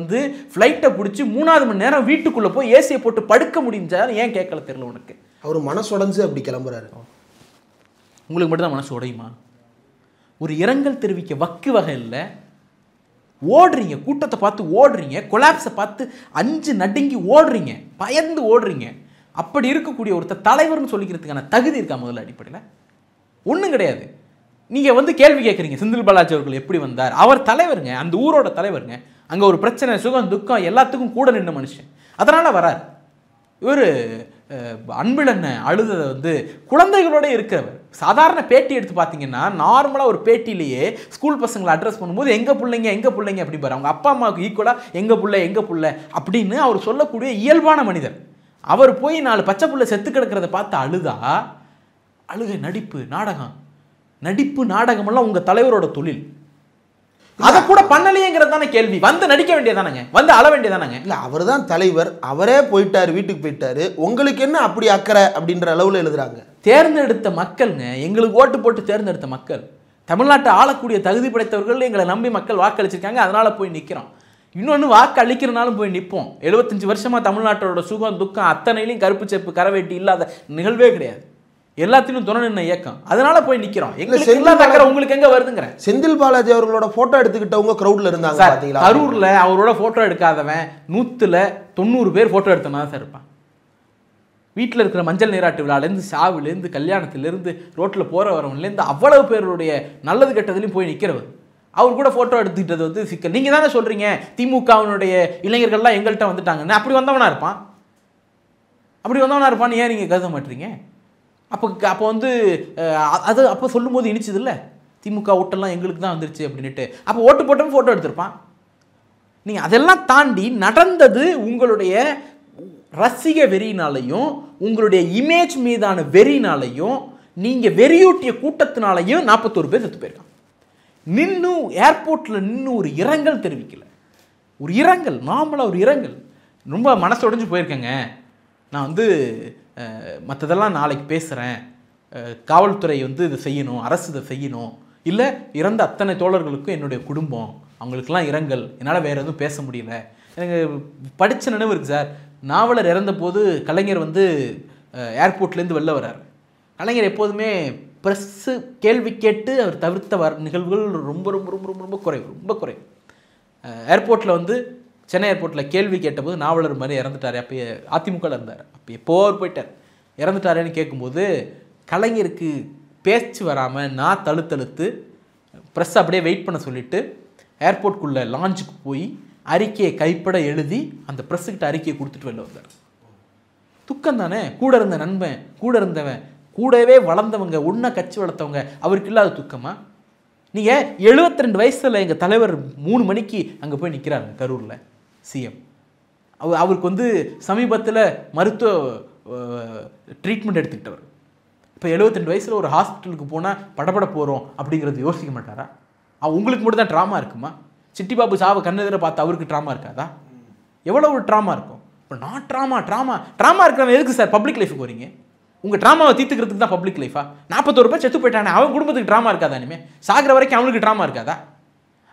ஃப்ளைட்டை பிடிச்சி 3வது மணி நேரம் வீட்டுக்குள்ளே போய் ஏசியை போட்டு படுக்க முடிஞ்சாலும் ஏன் கேட்கல தெரியல உனக்கு? அவர் மனசு உடஞ்சு அப்படி கிளம்புறாரு. உங்களுக்கு மட்டும்தான் மனசு உடையுமா? ஒரு இரங்கல் தெரிவிக்க வகை இல்லை. ஓடுறீங்க, கூட்டத்தை பார்த்து ஓடுறீங்க, கொலாப்ஸை பார்த்து 5 நடுங்கி ஓடுறீங்க, பயந்து ஓடுறீங்க. அப்படி இருக்கக்கூடிய ஒருத்தர் தலைவர்னு சொல்லிக்கிறதுக்கான தகுதி இருக்கா? முதல்ல அடிப்படையில் ஒன்றும் கிடையாது. நீங்கள் கேள்வி கேட்குறீங்க, செந்தில் பாலாஜி அவர்கள் எப்படி வந்தார்? அவர் தலைவருங்க, அந்த ஊரோட தலைவருங்க. அங்கே ஒரு பிரச்சனை, சுகம், துக்கம் எல்லாத்துக்கும் கூட நின்ற மனுஷன். அதனால் வரார். இவர் அன்பிலண்ண அழுததை வந்து குழந்தைகளோட இருக்கிறவர். சாதாரண பேட்டி எடுத்து பார்த்தீங்கன்னா நார்மலாக ஒரு பேட்டிலேயே ஸ்கூல் பசங்களை அட்ரஸ் பண்ணும்போது எங்கள் பிள்ளைங்க அப்படி பாரு, அவங்க அப்பா அம்மாவுக்கு ஈக்குவலாக எங்கள் புள்ள அப்படின்னு அவர் சொல்லக்கூடிய இயல்பான மனிதர். அவர் போய் 4 பச்சை புள்ள செத்து கிடக்கிறத பார்த்து அழுகை. நடிப்பு நாடகமெல்லாம் உங்கள் தலைவரோட தொழில். அதை கூட பண்ணலையேங்கிறது தானே கேள்வி. வந்து நடிக்க வேண்டியதானங்க, வந்து அழ வேண்டியதானங்க. இல்லை, அவர் தான் தலைவர், அவரே போயிட்டாரு, வீட்டுக்கு போயிட்டாரு, உங்களுக்கு என்ன அப்படி அக்கறை அப்படின்ற அளவில் எழுதுறாங்க. தேர்ந்தெடுத்த மக்கள்ங்க, எங்களுக்கு ஓட்டு போட்டு தேர்ந்தெடுத்த மக்கள், தமிழ்நாட்டை ஆளக்கூடிய தகுதி படைத்தவர்கள் எங்களை நம்பி மக்கள் வாக்களிச்சிருக்காங்க. அதனால போய் நிற்கிறோம். இன்னொன்று, வாக்கு அளிக்கிறனாலும் போய் நிற்போம். 75 வருஷமா தமிழ்நாட்டோட சுகம் துக்கம் அத்தனையிலையும் கருப்பு செப்பு கரவேட்டி இல்லாத நிகழ்வே கிடையாது. எல்லாத்திலும் துணை நின்ன இயக்கம். அதனால போய் நிற்கிறோம். உங்களுக்கு எங்க வருதுங்கிற செந்தில் பாலாஜி அவர்களோட போட்டோ எடுத்துக்கிட்டவங்க கிரௌட்ல இருந்தாங்க பாத்தீங்களா? கரூர்ல அவரோட போட்டோ எடுக்காதவன் 100 பேர் போட்டோ எடுத்தனா தான் இருப்பான். வீட்டில் இருக்கிற மஞ்சள் நீராட்டு விழாலேருந்து சாவுலேருந்து கல்யாணத்திலேருந்து ரோட்டில் போகிற வரவன்லேருந்து அவ்வளவு பேருடைய நல்லது கெட்டதுலையும் போய் நிற்கிறவர். அவர் கூட ஃபோட்டோ எடுத்துக்கிட்டது வந்து சிக்கல். நீங்கள் தானே சொல்கிறீங்க திமுகவினுடைய இளைஞர்கள்லாம் எங்கள்கிட்ட வந்துட்டாங்கன்னு. அப்படி வந்தவனா இருப்பான். ஏன் நீங்கள் கருத மாட்டீங்க? அப்போ வந்து அது அப்போ சொல்லும்போது இனிச்சது இல்லை, திமுக ஓட்டெல்லாம் எங்களுக்கு தான் வந்துருச்சு அப்படின்ட்டு. அப்போ ஓட்டு போட்டவன் ஃபோட்டோ எடுத்திருப்பான். நீங்கள் அதெல்லாம் தாண்டி நடந்தது உங்களுடைய ரசிக வெறியினாலையும் உங்களுடைய இமேஜ் மீதான வெறினாலையும் நீங்கள் வெறியூட்டிய கூட்டத்தினாலையும் 41 பேர் செத்து போயிருக்கான். ஏர்போர்ட்டில் நின்று ஒரு இரங்கல் தெரிவிக்கல. நார்மலாக ஒரு இரங்கல். ரொம்ப மனசு உடைஞ்சு போயிருக்கேங்க, நான் வந்து மற்றதெல்லாம் நாளைக்கு பேசுகிறேன், காவல்துறை வந்து இதை செய்யணும், அரசு இதை செய்யணும், இல்லை இறந்த அத்தனை தோழர்களுக்கும் என்னுடைய குடும்பம் அவங்களுக்கெல்லாம் இரங்கல், என்னால் வேறு எதுவும் பேச முடியல. எனக்கு படித்த நினைவு இருக்குது சார். நாவலர் இறந்த போது கலைஞர் வந்து ஏர்போர்ட்லேருந்து வெளில வர்றார். கலைஞர் எப்போதுமே ப்ரெஸ்ஸு கேள்வி கேட்டு அவர் தவிர்த்த நிகழ்வுகள் ரொம்ப ரொம்ப ரொம்ப ரொம்ப குறைவு. ஏர்போர்ட்டில் வந்து சென்னை ஏர்போர்ட்டில் கேள்வி கேட்டபோது நாவலர் மாதிரி இறந்துட்டார். அப்போ அதிமுகவில் இருந்தார். அப்போ எப்போ அவர் போயிட்டார், இறந்துட்டாரேன்னு கேட்கும்போது கலைஞருக்கு பேச்சு வராமல் நான் தழுத்து ப்ரெஸ் அப்படியே வெயிட் பண்ண சொல்லிவிட்டு ஏர்போர்ட்குள்ளே லாஞ்சுக்கு போய் அறிக்கையை கைப்பட எழுதி அந்த ப்ரெஸ்ஸுக்கிட்ட அறிக்கையை கொடுத்துட்டு வெளில வந்தார். துக்கம் தானே. கூட இருந்த நண்பன், கூட இருந்தவன், கூடவே வளர்ந்தவங்க, ஒன்றா கட்சி வளர்த்தவங்க, அவருக்கு இல்லாத துக்கமா? நீங்கள் 72 வயசில் எங்கள் தலைவர் 3 மணிக்கு அங்கே போய் நிற்கிறாருங்க கரூரில் சிஎம். அவருக்கு வந்து சமீபத்தில் மருத்துவ ட்ரீட்மெண்ட் எடுத்துக்கிட்டவர். இப்போ 72 வயசில் ஒரு ஹாஸ்பிட்டலுக்கு போனால் படப்பட போகிறோம் அப்படிங்கிறது யோசிக்க மாட்டாரா? உங்களுக்கு மட்டும் தான் ட்ராமா இருக்குமா? சிட்டி பாபு சாவை கண்ணெதிர பார்த்து அவருக்கு ட்ராமா இருக்காதா? எவ்வளோ ஒரு ட்ராமா இருக்கும். இப்போ நான் ட்ராமா இருக்கிறவன் எதுக்கு சார் பப்ளிக் லைஃபுக்கு வரீங்க? உங்கள் ட்ராமாவை தீர்த்துக்கிறதுக்கு தான் பப்ளிக் லைஃபா? 41 பேர் செத்து போயிட்டானே, அவன் குடும்பத்துக்கு ட்ராமா இருக்காதா? இனிமேல் சாகிற வரைக்கும் அவனுக்கு ட்ராமா இருக்காதா?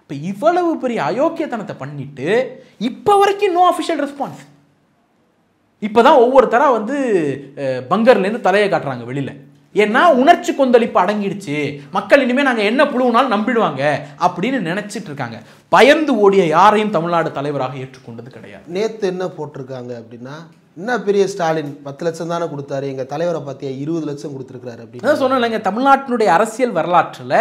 இப்போ இவ்வளவு பெரிய அயோக்கியத்தனத்தை பண்ணிட்டு இப்போ வரைக்கும் நோ அஃபிஷியல் ரெஸ்பான்ஸ். இப்போ தான் ஒவ்வொருத்தராக வந்து பங்கர்லேருந்து தலையை காட்டுறாங்க வெளியில். ஏன்னா உணர்ச்சி கொந்தளிப்பு அடங்கிடுச்சு, மக்கள் இனிமேல் நாங்கள் என்ன புழுவுனாலும் நம்பிடுவாங்க அப்படின்னு நினச்சிட்டு இருக்காங்க. பயந்து ஓடிய யாரையும் தமிழ்நாடு தலைவராக ஏற்றுக்கொண்டது கிடையாது. நேற்று என்ன போட்டிருக்காங்க அப்படின்னா, என்ன பெரிய ஸ்டாலின் 10 லட்சம் தானே கொடுத்தாரு, எங்கள் தலைவரை பார்த்தியா 20 லட்சம் கொடுத்துருக்காரு அப்படின்னு சொன்னாங்க. தமிழ்நாட்டினுடைய அரசியல் வரலாற்றில்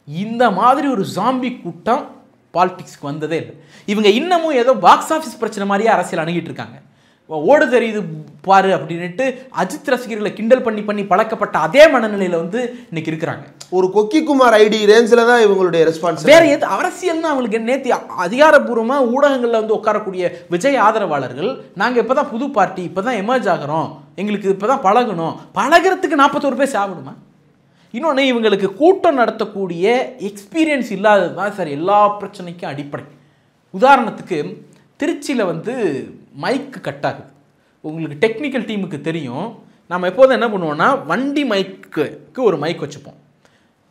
இந்த மாதிரி ஒரு ஜாம்பி கூட்டம் பாலிடிக்ஸ்க்கு வந்ததே இல்லை. இவங்க இன்னமும் ஏதோ பாக்ஸ் ஆஃபீஸ் பிரச்சனை மாதிரியே அரசியல் அணுகிட்டு இருக்காங்க. ஓடு தெரியுது பாரு அப்படின்ட்டு அஜித் ரசிகர்களை கிண்டல் பண்ணி பழக்கப்பட்ட அதே மனநிலையில் வந்து இன்னைக்கு இருக்கிறாங்க. ஒரு கொக்கிக்குமார் ஐடி ரேஞ்சில் தான் இவங்களுடைய ரெஸ்பான்ஸ். வேற எது அரசியல்னு அவங்களுக்கு நேற்று அதிகாரப்பூர்வமாக ஊடகங்களில் வந்து உட்காரக்கூடிய விஜய் ஆதரவாளர்கள், நாங்கள் இப்போ தான் புது பார்ட்டி, இப்போ தான் எமர்ஜ் ஆகிறோம், எங்களுக்கு இப்போ தான் பழகிறதுக்கு 41 பேர் சாப்பிடுமா? இன்னொன்று, இவங்களுக்கு கூட்டம் நடத்தக்கூடிய எக்ஸ்பீரியன்ஸ் இல்லாதது தான் சார் எல்லா பிரச்சனைக்கும் அடிப்படை. உதாரணத்துக்கு திருச்சியில் வந்து மைக்கு கட் ஆகுது. உங்களுக்கு டெக்னிக்கல் டீமுக்கு தெரியும். நம்ம எப்போதும் என்ன பண்ணுவோம்னா, வண்டி மைக்கு ஒரு மைக் வச்சுப்போம்.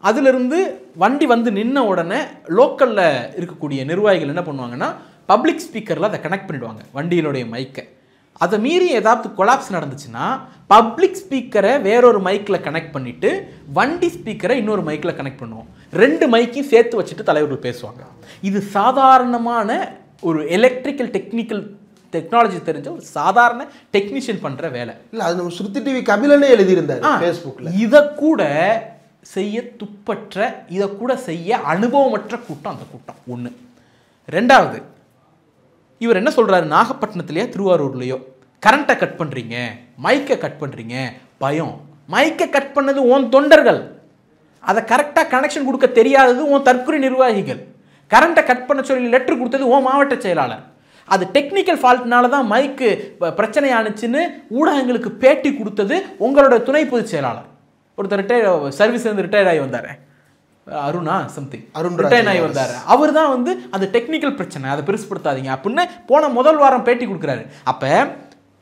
அதிலிருந்து வண்டி வந்து நின்ன உடனே லோக்கலில் இருக்கக்கூடிய நிர்வாகிகள் என்ன பண்ணுவாங்கன்னா, பப்ளிக் ஸ்பீக்கரில் அதை கனெக்ட் பண்ணிவிடுவாங்க வண்டியினுடைய மைக்கை. அதை மீறி ஏதாவது கொலாப்ஸ் நடந்துச்சுன்னா பப்ளிக் ஸ்பீக்கரை வேறொரு மைக்கில் கனெக்ட் பண்ணிவிட்டு வண்டி ஸ்பீக்கரை இன்னொரு மைக்கில் கனெக்ட் பண்ணுவோம். 2 மைக்கையும் சேர்த்து வச்சுட்டு தலைவர்கள் பேசுவாங்க. இது சாதாரணமான ஒரு எலக்ட்ரிக்கல் டெக்னாலஜி தெரிஞ்ச ஒரு சாதாரண டெக்னீஷியன் பண்ணுற வேலை இல்லை. அது நம்ம ஸ்ருதி டிவி கபிலனே எழுதியிருந்தார் ஃபேஸ்புக்கில். இதை கூட செய்ய துப்பற்ற, இதை கூட செய்ய அனுபவமற்ற கூட்டம் அந்த கூட்டம் ஒன்று. 2வது, இவர் என்ன சொல்கிறாரு, நாகப்பட்டினத்துலையோ திருவாரூர்லையோ கரண்ட்டை கட் பண்ணுறீங்க, மைக்கை கட் பண்ணுறீங்க, பயம். மைக்கை கட் பண்ணது உன் தொண்டர்கள், அதை கரெக்டாக கனெக்ஷன் கொடுக்க தெரியாதது உன் தற்கொலை நிர்வாகிகள். கரண்ட்டை கட் பண்ண சொல்லி லெட்டர் கொடுத்தது உன் மாவட்ட செயலாளர். அது டெக்னிக்கல் ஃபால்ட்னால தான் மைக்கு பிரச்சனை ஆணுச்சுன்னு ஊடகங்களுக்கு பேட்டி கொடுத்தது உங்களோட துணை பொதுச் செயலாளர். ஒருத்தர் சர்வீஸ்லேருந்து ரிட்டையர் ஆகி வந்தார், அருணா சம்திங், ரிட்டையர் ஆகி வந்தார். அவர் தான் வந்து அது டெக்னிக்கல் பிரச்சனை, அதை பெருசுப்படுத்தாதீங்க அப்படின்னு போன முதல் வாரம் பேட்டி கொடுக்குறாரு. அப்போ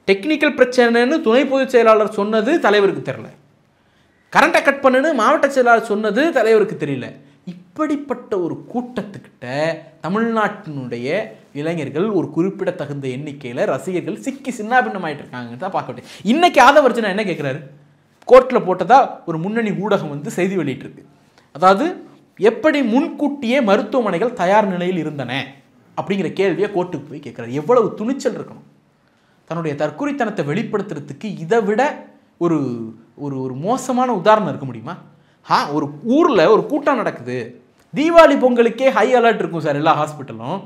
டெக்னிக்கல் பிரச்சனைன்னு துணை பொதுச் செயலாளர் சொன்னது தலைவருக்கு தெரியல, கரண்ட்டை கட் பண்ணுன்னு மாவட்ட செயலாளர் சொன்னது தலைவருக்கு தெரியல. இப்படிப்பட்ட ஒரு கூட்டத்துக்கிட்ட தமிழ்நாட்டினுடைய இளைஞர்கள் ஒரு குறிப்பிடத்தகுந்த எண்ணிக்கையில் ரசிகர்கள் சிக்கி சின்னாபின்னமாயிட்டு இருக்காங்கன்னு தான் பார்க்க வேண்டிய. இன்னைக்கு ஆதவர்ஜனா என்ன கேட்குறாரு, கோர்ட்டில் போட்டதா ஒரு முன்னணி ஊடகம் வந்து செய்தி வெளியிட்டிருக்கு. அதாவது எப்படி முன்கூட்டியே மருத்துவமனைகள் தயார் நிலையில் இருந்தன அப்படிங்கிற கேள்வியை கோர்ட்டுக்கு போய் கேட்குறாரு. எவ்வளவு துணிச்சல் இருக்கணும் தன்னுடைய தற்குறித்தனத்தை வெளிப்படுத்துறதுக்கு. இதை விட ஒரு ஒரு ஒரு மோசமான உதாரணம் இருக்க முடியுமா? ஒரு ஊரில் ஒரு கூட்டம் நடக்குது, தீபாவளி பொங்கலுக்கே ஹை அலர்ட் இருக்கும் சார் எல்லா ஹாஸ்பிட்டலும்.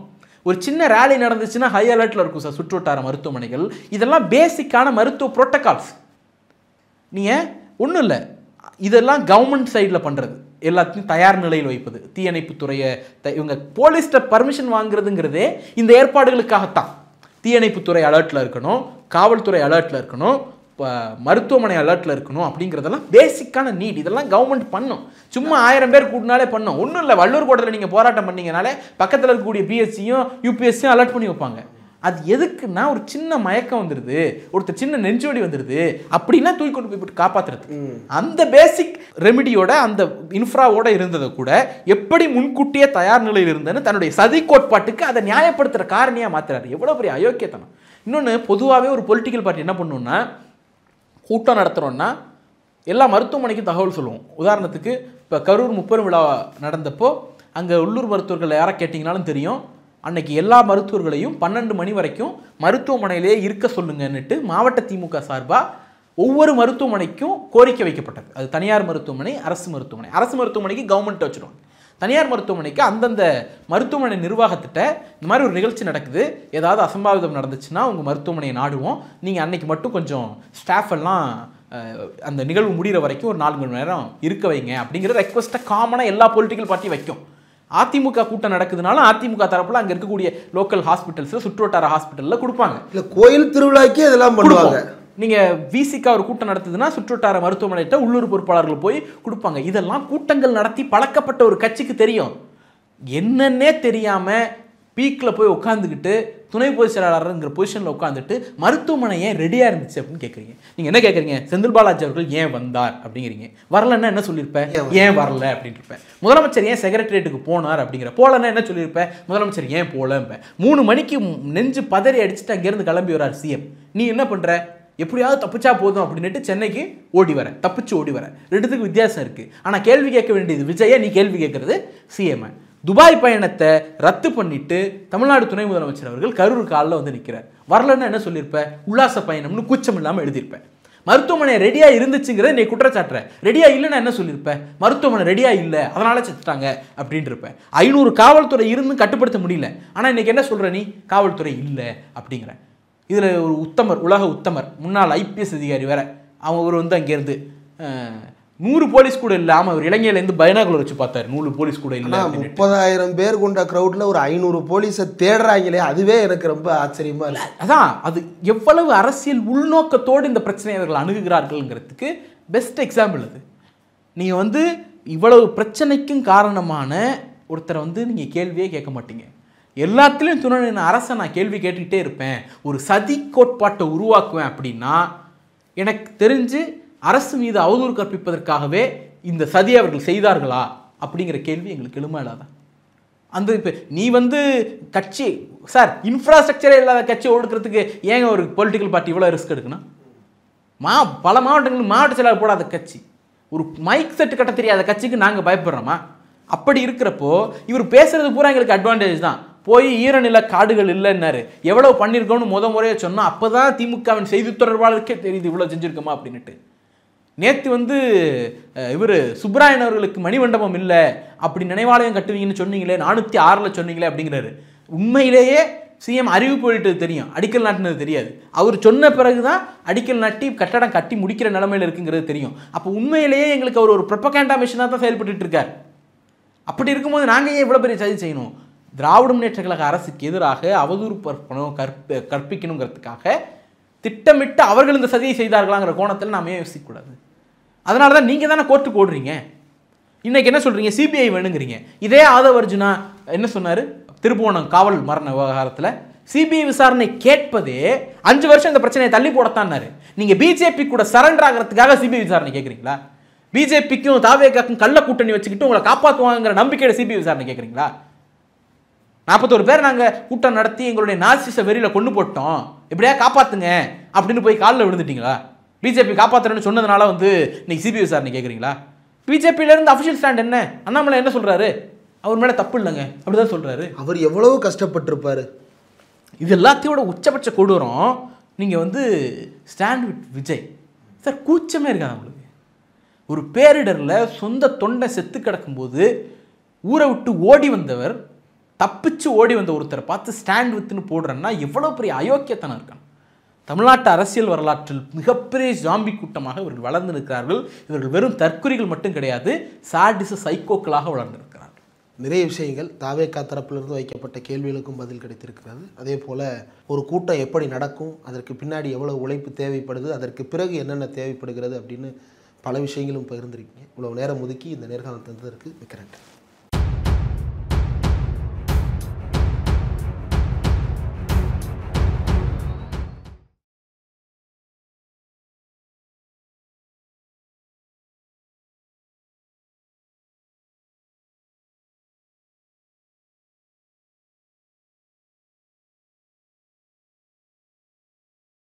ஒரு சின்ன ரேலி நடந்துச்சுன்னா ஹை அலர்ட்டில் இருக்கும் சார் சுற்றுவட்டார மருத்துவமனைகள். இதெல்லாம் பேசிக்கான மருத்துவ புரோட்டோகால்ஸ். நீங்கள் ஒன்றும் இல்லை, இதெல்லாம் கவர்மெண்ட் சைடில் பண்ணுறது, எல்லாத்தையும் தயார் நிலையில் வைப்பது. தீயணைப்புத்துறையை இவங்க போலீஸ்கிட்ட பர்மிஷன் வாங்குறதுங்கிறதே இந்த ஏற்பாடுகளுக்காகத்தான். தீயணைப்புத்துறை அலர்ட்டில் இருக்கணும், காவல்துறை அலர்ட்டில் இருக்கணும், மருத்துவமனை அலர்ட்டில் இருக்கணும். அப்படிங்கிறதெல்லாம் பேசிக்கான நீட். இதெல்லாம் கவர்மெண்ட் பண்ணும். சும்மா 1000 பேர் கூட்டினாலே பண்ணும். ஒன்றும் இல்லை, வள்ளூர் கோட்டத்தில் நீங்கள் போராட்டம் பண்ணீங்கனாலே பக்கத்தில் இருக்கக்கூடிய பிஎஸ்சியும் யூபிஎஸ்சியும் அலர்ட் பண்ணி வைப்பாங்க. அது எதுக்குன்னா ஒரு சின்ன மயக்கம் வந்துடுது, ஒருத்தர் சின்ன நெஞ்சோடி வந்துடுது அப்படின்னா தூக்கி கொண்டு போய் காப்பாற்றுறது. அந்த பேசிக் ரெமிடியோட அந்த இன்ஃப்ராவோட இருந்ததை கூட எப்படி முன்கூட்டியே தயார் நிலையில் இருந்ததுன்னு தன்னுடைய சதி கோட்பாட்டுக்கு அதை நியாயப்படுத்துகிற காரணியாக மாற்றுறாரு. எவ்வளோ பெரிய அயோக்கியத்தனம். இன்னொன்று, பொதுவாகவே ஒரு பொலிட்டிக்கல் பார்ட்டி என்ன பண்ணுன்னா, கூட்டம் நடத்துகிறோன்னா எல்லா மருத்துவமனைக்கும் தகவல் சொல்லுவோம். உதாரணத்துக்கு இப்போ கரூர் 30 விழா நடந்தப்போ அங்கே உள்ளூர் மருத்துவர்கள் யாரை கேட்டிங்கனாலும் தெரியும், அன்னைக்கு எல்லா மருத்துவர்களையும் 12 மணி வரைக்கும் மருத்துவமனையிலே இருக்க சொல்லுங்கன்னுட்டு மாவட்ட திமுக சார்பாக ஒவ்வொரு மருத்துவமனைக்கும் கோரிக்கை வைக்கப்பட்டது. அது தனியார் மருத்துவமனை, அரசு மருத்துவமனை. அரசு மருத்துவமனைக்கு கவர்மெண்ட் வச்சுருவாங்க, தனியார் மருத்துவமனைக்கு அந்தந்த மருத்துவமனை நிர்வாகத்திட்ட இந்த மாதிரி ஒரு நிகழ்ச்சி நடக்குது, ஏதாவது அசம்பாவிதம் நடந்துச்சுன்னா உங்கள் மருத்துவமனையை நாடுவோம், நீங்கள் அன்னைக்கு மட்டும் கொஞ்சம் ஸ்டாஃப் எல்லாம் அந்த நிகழ்வு முடிகிற வரைக்கும் ஒரு 4 மணி நேரம் இருக்க வைங்க அப்படிங்கிற ரெக்வஸ்ட்டை காமனாக எல்லா பொலிட்டிக்கல் பார்ட்டியும் வைக்கும். அதிமுக கூட்டம் நடக்குதுனாலும் அதிமுக தரப்பில் அங்கே இருக்கக்கூடிய லோக்கல் ஹாஸ்பிட்டல்ஸில் சுற்றுவட்டார ஹாஸ்பிட்டலில் கொடுப்பாங்க. இல்லை கோயில் திருவிழாக்கே இதெல்லாம் பண்ணுவாங்க. நீங்கள் விசிக்கா ஒரு கூட்டம் நடத்துதுன்னா சுற்றுவட்டார மருத்துவமனைகிட்ட உள்ளூர் பொறுப்பாளர்கள் போய் கொடுப்பாங்க. இதெல்லாம் கூட்டங்கள் நடத்தி பழக்கப்பட்ட ஒரு கட்சிக்கு தெரியும். என்னன்னே தெரியாமல் பீக்கில் போய் உட்காந்துக்கிட்டு துணை பொதுச் செயலாளருங்கிற பொசிஷனில் உட்காந்துட்டு மருத்துவமனை ஏன் ரெடியாக இருந்துச்சு அப்படின்னு கேட்குறீங்க. நீங்கள் என்ன கேட்குறீங்க, செந்தில் பாலாஜி அவர்கள் ஏன் வந்தார் அப்படிங்கிறீங்க. வரலன்னா என்ன சொல்லியிருப்பேன், ஏன் வரல அப்படின்னு இருப்பேன். முதலமைச்சர் ஏன் செக்ரட்டரியேட்டுக்கு போனார் அப்படிங்கிற. போலன்னா என்ன சொல்லியிருப்பேன், முதலமைச்சர் ஏன் போலப்பேன். 3 மணிக்கு நெஞ்சு பதறி அடிச்சுட்டு அங்கேருந்து கிளம்பி வரார் சிஎம். நீ என்ன பண்ணுற, எப்படியாவது தப்பிச்சா போதும் அப்படின்ட்டு சென்னைக்கு ஓடி வர, தப்பிச்சு ஓடி வர. ரெண்டுத்துக்கு வித்தியாசம் இருக்குது. ஆனால் கேள்வி கேட்க வேண்டியது விஜயை, நீ கேள்வி கேட்குறது சிஎம். துபாய் பயணத்தை ரத்து பண்ணிட்டு தமிழ்நாடு துணை முதலமைச்சர் அவர்கள் கரூர் காலில் வந்து நிற்கிறார். வரலன்னா என்ன சொல்லியிருப்பேன், உல்லாச பயணம்னு கூச்சம் இல்லாமல் எழுதியிருப்பேன். மருத்துவமனை ரெடியாக இருந்துச்சுங்கிறத நீ குற்றச்சாட்டுற. ரெடியாக இல்லைன்னா என்ன சொல்லியிருப்பேன், மருத்துவமனை ரெடியாக இல்லை அதனால செத்துட்டாங்க அப்படின்ட்டு இருப்பேன். 500 காவல்துறை இருந்து கட்டுப்படுத்த முடியல, ஆனால் இன்னைக்கு என்ன சொல்கிற நீ, காவல்துறை இல்லை அப்படிங்கிற. இதில் ஒரு உத்தமர், உலக உத்தமர், முன்னாள் ஐபிஎஸ் அதிகாரி வேற, அவர் வந்து அங்கேருந்து 100 போலீஸ் கூட இல்லாமல் அவர் இலங்கையிலேருந்து பைனாகுலர் வச்சு பார்த்தாரு. 100 போலீஸ் கூட இல்லை. 30,000 பேர் கொண்ட க்ரௌடில் ஒரு 500 போலீஸை தேடுறாங்களே, அதுவே எனக்கு ரொம்ப ஆச்சரியமா இல்லை. அதான் அது எவ்வளவு அரசியல் உள்நோக்கத்தோடு இந்த பிரச்சனையை அவர்கள் அணுகுகிறார்கள்ங்கிறதுக்கு பெஸ்ட் எக்ஸாம்பிள் அது. நீங்கள் வந்து இவ்வளவு பிரச்சனைக்கும் காரணமான ஒருத்தரை வந்து நீங்கள் கேள்வியே கேட்க மாட்டீங்க. எல்லாத்துலேயும் துணை அரசை நான் கேள்வி கேட்டுக்கிட்டே இருப்பேன், ஒரு சதி கோட்பாட்டை உருவாக்குவேன் அப்படின்னா எனக்கு தெரிஞ்சு அரசு மீது அவதூறு கற்பிப்பதற்காகவே இந்த சதியை அவர்கள் செய்தார்களா அப்படிங்கிற கேள்வி எங்களுக்கு எழுமாடாதான். அந்த இப்போ நீ வந்து கட்சி சார் இன்ஃப்ராஸ்ட்ரக்சரே இல்லாத கட்சியை ஒடுக்கிறதுக்கு ஏங்க ஒரு பொலிட்டிக்கல் பார்ட்டி இவ்வளோ ரிஸ்க் எடுக்கணும்? பல மாவட்டங்களுக்கு மாவட்ட செயலாளர் போடாத கட்சி, ஒரு மைக் செட்டு கட்ட தெரியாத கட்சிக்கு நாங்கள் பயப்படுறோமா? அப்படி இருக்கிறப்போ இவர் பேசுறது பூரா எங்களுக்கு அட்வான்டேஜ் தான். போய் ஈரநில காடுகள் இல்லைன்னாரு, எவ்வளோ பண்ணியிருக்கோம்னு முறையாக சொன்னால் அப்போ தான் திமுகவின் செய்தி தொடர்பாளருக்கே தெரியுது இவ்வளோ செஞ்சுருக்கோமா அப்படின்ட்டு. நேற்று வந்து இவர் சுப்ராயன் அவர்களுக்கு மணிமண்டபம் இல்லை, அப்படி நினைவாலயம் கட்டுவீங்கன்னு சொன்னீங்களே, 406 சொன்னீங்களே அப்படிங்கிறாரு. உண்மையிலேயே சிஎம் அறிவிப்பு வெளியிட்டது தெரியும், அடிக்கல் நாட்டினது தெரியாது. அவர் சொன்ன பிறகு தான் அடிக்கல் நாட்டி கட்டடம் கட்டி முடிக்கிற நிலைமையில் இருக்குங்கிறது தெரியும். அப்போ உண்மையிலேயே எங்களுக்கு அவர் ஒரு ப்ரொபகேண்டா மிஷினாக தான் செயல்பட்டு இருக்கார். அப்படி இருக்கும்போது நாங்கள் ஏன் இவ்வளோ பெரிய சதி செய்யணும்? திராவிட முன்னேற்ற கழக அரசுக்கு எதிராக அவதூறு கற்பிக்கணுங்கிறதுக்காக திட்டமிட்டு அவர்கள் இந்த சதியை செய்தார்களாங்கிற கோணத்தில் நாம ஏன் யோசிக்கக்கூடாது? அதனால தான் நீங்கள் தானே கோர்ட்டுக்கு ஓடுறீங்க. இன்னைக்கு என்ன சொல்கிறீங்க? சிபிஐ வேணுங்கிறீங்க. இதே ஆதவ அர்ஜுனா என்ன சொன்னார்? திருப்புவனம் காவல் மரண விவகாரத்தில் சிபிஐ விசாரணை கேட்பதே 5 வருஷம் இந்த பிரச்சனையை தள்ளி போடத்தான்னாரு. நீங்கள் பிஜேபி கூட சரண்டர் ஆகிறதுக்காக சிபிஐ விசாரணை கேட்குறீங்களா? பிஜேபிக்கும் தாவேகாக்கும் கள்ள கூட்டணி வச்சுக்கிட்டு உங்களை காப்பாற்றுவாங்கிற நம்பிக்கையோட சிபிஐ விசாரணை கேட்குறீங்களா? 41 பேர் நாங்கள் கூட்டம் நடத்தி எங்களுடைய நாசிச வெறியில் கொண்டு போட்டோம், எப்படியா காப்பாற்றுங்க அப்படின்னு போய் காலில் விழுந்துட்டீங்களா? பிஜேபி காப்பாற்றுறேன்னு சொன்னதுனால இன்னைக்கு சிபிஐ விசாரணை கேட்குறீங்களா? பிஜேபியிலேருந்து அஃபிஷியல் ஸ்டாண்ட் என்ன? அண்ணாமலை என்ன சொல்கிறாரு? அவர் மேலே தப்பு இல்லைங்க அப்படிதான் சொல்கிறாரு. அவர் எவ்வளவு கஷ்டப்பட்டிருப்பார். இது எல்லாத்தையோட உச்சபட்ச கொடூரம். நீங்கள் ஸ்டாண்ட் வித் விஜய் சார், கூச்சமே இருக்காது உங்களுக்கு. ஒரு பேரிடரில் சொந்த தொண்டை செத்து கிடக்கும்போது ஊரை விட்டு ஓடி வந்தவர், தப்பிச்சு ஓடி வந்த ஒருத்தரை பார்த்து ஸ்டாண்ட் வித்துன்னு போடுறேன்னா எவ்வளோ பெரிய அயோக்கியத்தனம் இருக்கான். தமிழ்நாட்டு அரசியல் வரலாற்றில் மிகப்பெரிய ஜாம்பி கூட்டமாக இவர்கள் வளர்ந்து இருக்கிறார்கள். இவர்கள் வெறும் தற்குறிகள் மட்டும் கிடையாது, சாடிச சைக்கோக்களாக வளர்ந்திருக்கிறார்கள். நிறைய விஷயங்கள் தாவேகா தரப்பிலிருந்து வைக்கப்பட்ட கேள்விகளுக்கும் பதில் கிடைத்திருக்கிறது. அதே போல் ஒரு கூட்டம் எப்படி நடக்கும், அதற்கு பின்னாடி எவ்வளோ உழைப்பு தேவைப்படுது, அதற்கு பிறகு என்னென்ன தேவைப்படுகிறது அப்படின்னு பல விஷயங்களும் பகிர்ந்திருக்கீங்க. இவ்வளோ நேரம் ஒதுக்கி இந்த நேர்காணல் தந்ததற்கு மிக்க நன்றி.